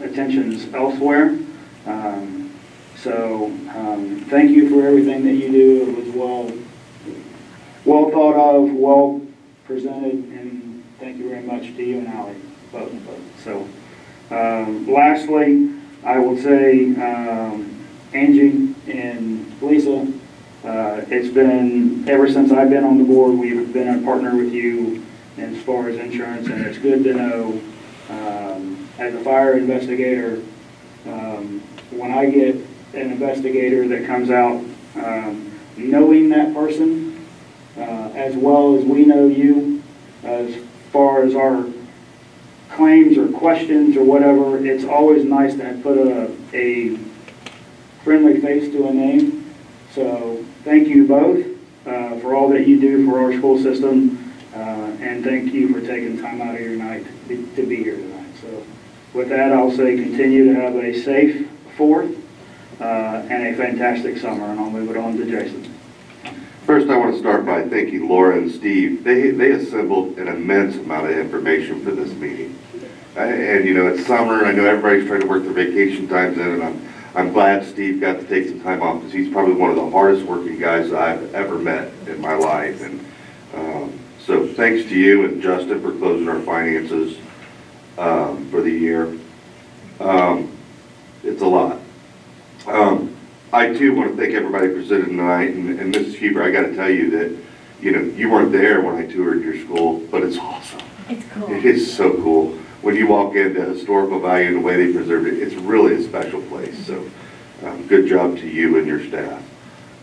attentions elsewhere. So thank you for everything that you do. It was well thought of, well presented, and thank you very much to you and Ally, both. So, lastly, I will say, Angie and Lisa, it's been, ever since I've been on the board, we've been a partner with you as far as insurance, and it's good to know, as a fire investigator, when I get an investigator that comes out, knowing that person, as well as we know you, as far as our claims or questions or whatever, it's always nice to put a friendly face to a name. So thank you both for all that you do for our school system, and thank you for taking time out of your night to be here tonight. So with that, I'll say continue to have a safe 4th and a fantastic summer, and I'll move it on to Jason. First, I want to start by thanking Laura and Steve. They assembled an immense amount of information for this meeting. And you know, it's summer. I know everybody's trying to work their vacation times in, and I'm glad Steve got to take some time off because he's probably one of the hardest working guys I've ever met in my life. And so thanks to you and Justin for closing our finances for the year. It's a lot. I too want to thank everybody for sitting tonight, and Mrs. Huber, I got to tell you that, you know, you weren't there when I toured your school, but it's awesome. It's cool. It is so cool. When you walk into historical value and the way they preserved it, it's really a special place. So good job to you and your staff.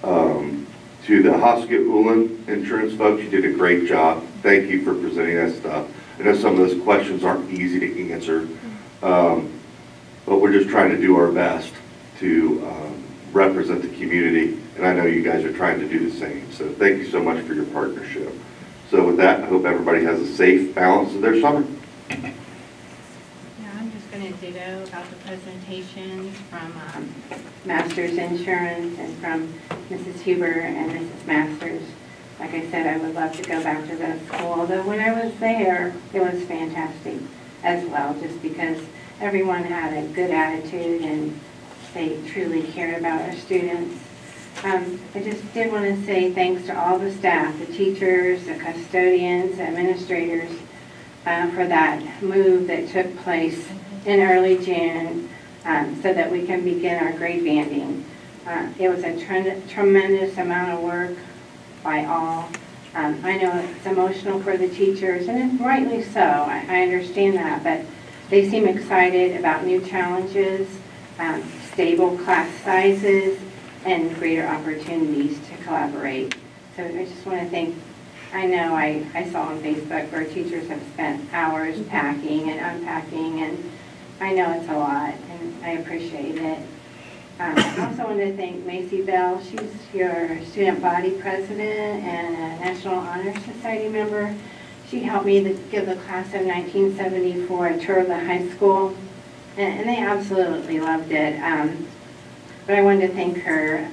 To the Hosket-Ullin insurance folks, you did a great job. Thank you for presenting that stuff. I know some of those questions aren't easy to answer, but we're just trying to do our best to represent the community, and I know you guys are trying to do the same. So thank you so much for your partnership. So with that, I hope everybody has a safe balance of their summer. Yeah, I'm just going to ditto about the presentations from Masters Insurance and from Mrs. Huber and Mrs. Masters. Like I said, I would love to go back to that school, although when I was there, it was fantastic as well, just because everyone had a good attitude and they truly cared about our students. I just did want to say thanks to all the staff, the teachers, the custodians, administrators, for that move that took place in early June so that we can begin our grade banding. It was a tremendous amount of work by all. I know it's emotional for the teachers, and it's rightly so. I understand that, but they seem excited about new challenges, stable class sizes, and greater opportunities to collaborate. So I just want to thank, I know I saw on Facebook where teachers have spent hours packing and unpacking, and I know it's a lot, and I appreciate it. I also want to thank Macy Bell. She's your student body president and a National Honor Society member. She helped me to give the class of 1974 a tour of the high school, and they absolutely loved it. But I wanted to thank her.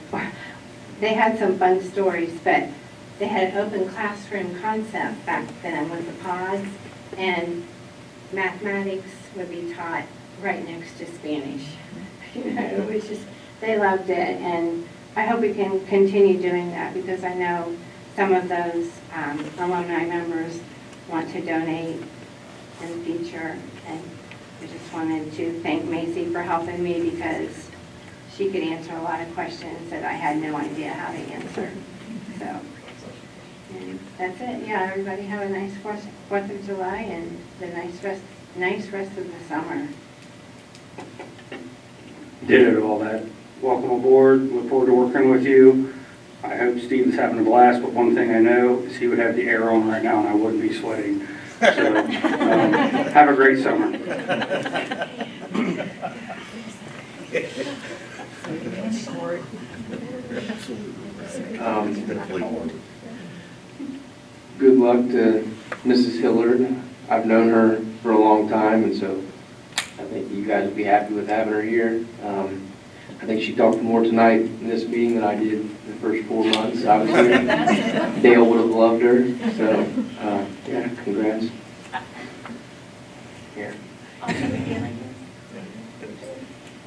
They had some fun stories, but they had an open classroom concept back then with the pods, and mathematics would be taught right next to Spanish. You know, it was just, they loved it, and I hope we can continue doing that because I know some of those alumni members want to donate in the future, and I just wanted to thank Macy for helping me because she could answer a lot of questions that I had no idea how to answer. So, and that's it. Yeah, everybody have a nice 4th of July and the nice rest of the summer. Did all that. Welcome aboard. Look forward to working with you. I hope Steve's having a blast, but one thing I know is he would have the air on right now and I wouldn't be sweating. So, have a great summer. Good luck to Mrs. Hillard. I've known her for a long time, and so I think you guys will be happy with having her here. I think she talked more tonight in this meeting than I did the first 4 months I was here. Dale would have loved her, so yeah, congrats. Here.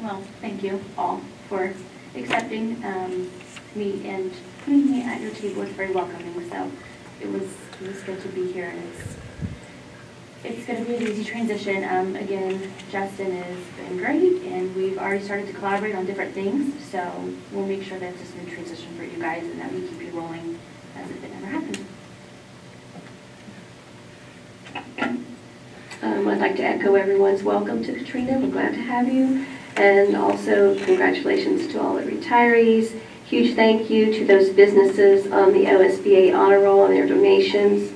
Well, thank you all for accepting me and putting me at your table. It's very welcoming. So it was good to be here, and it's going to be an easy transition. Again, Justin has been great, and we've already started to collaborate on different things, so we'll make sure that it's a smooth transition for you guys and that we keep you rolling as if it never happened. I'd like to echo everyone's welcome to Katrina. We're glad to have you. And also congratulations to all the retirees. Huge thank you to those businesses on the OSBA honor roll and their donations.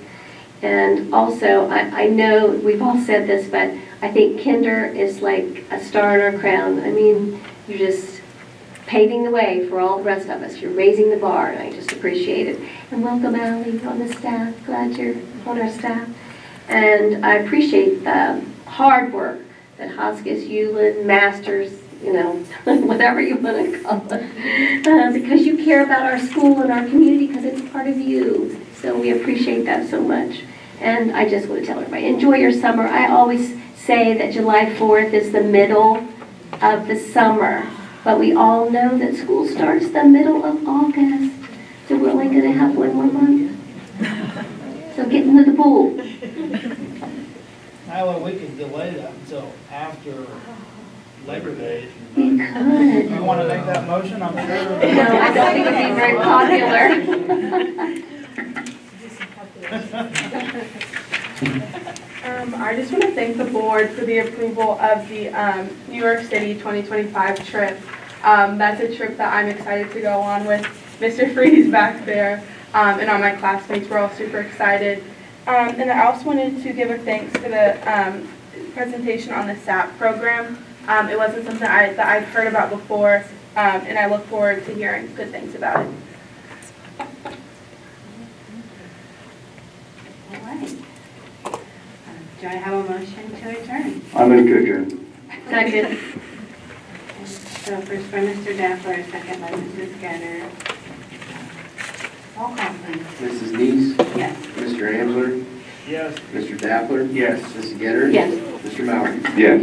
And also, I know we've all said this, but I think Kinder is like a star in our crown. I mean, you're just paving the way for all the rest of us. You're raising the bar, and I just appreciate it. And welcome, Allie, on the staff. Glad you're on our staff. And I appreciate the hard work that Hotchkiss, Hewlin, Masters, you know, whatever you want to call it, because you care about our school and our community because it's part of you. So we appreciate that so much. And I just want to tell everybody, enjoy your summer. I always say that July 4th is the middle of the summer, but we all know that school starts the middle of August. So we're only going to have one more month. So get into the pool. Well, we could delay that until after Labor Day. We could. You want to make that motion? I'm sure. No, I don't think it would be very popular. I just want to thank the board for the approval of the New York City 2025 trip. That's a trip that I'm excited to go on with Mr. Freeze back there, and all my classmates. We're all super excited. And I also wanted to give a thanks to the presentation on the SAP program. It wasn't something that I'd heard about before, and I look forward to hearing good things about it. All right. Do I have a motion to adjourn? I move to adjourn. Second. So first by Mr. Daffler, second by Mrs. Getter. Roll call, please. Mrs. Neese? Yes. Mr. Amsler? Yes. Mr. Dappler? Yes. Mrs. Getter? Yes. Mr. Mauer? Yes.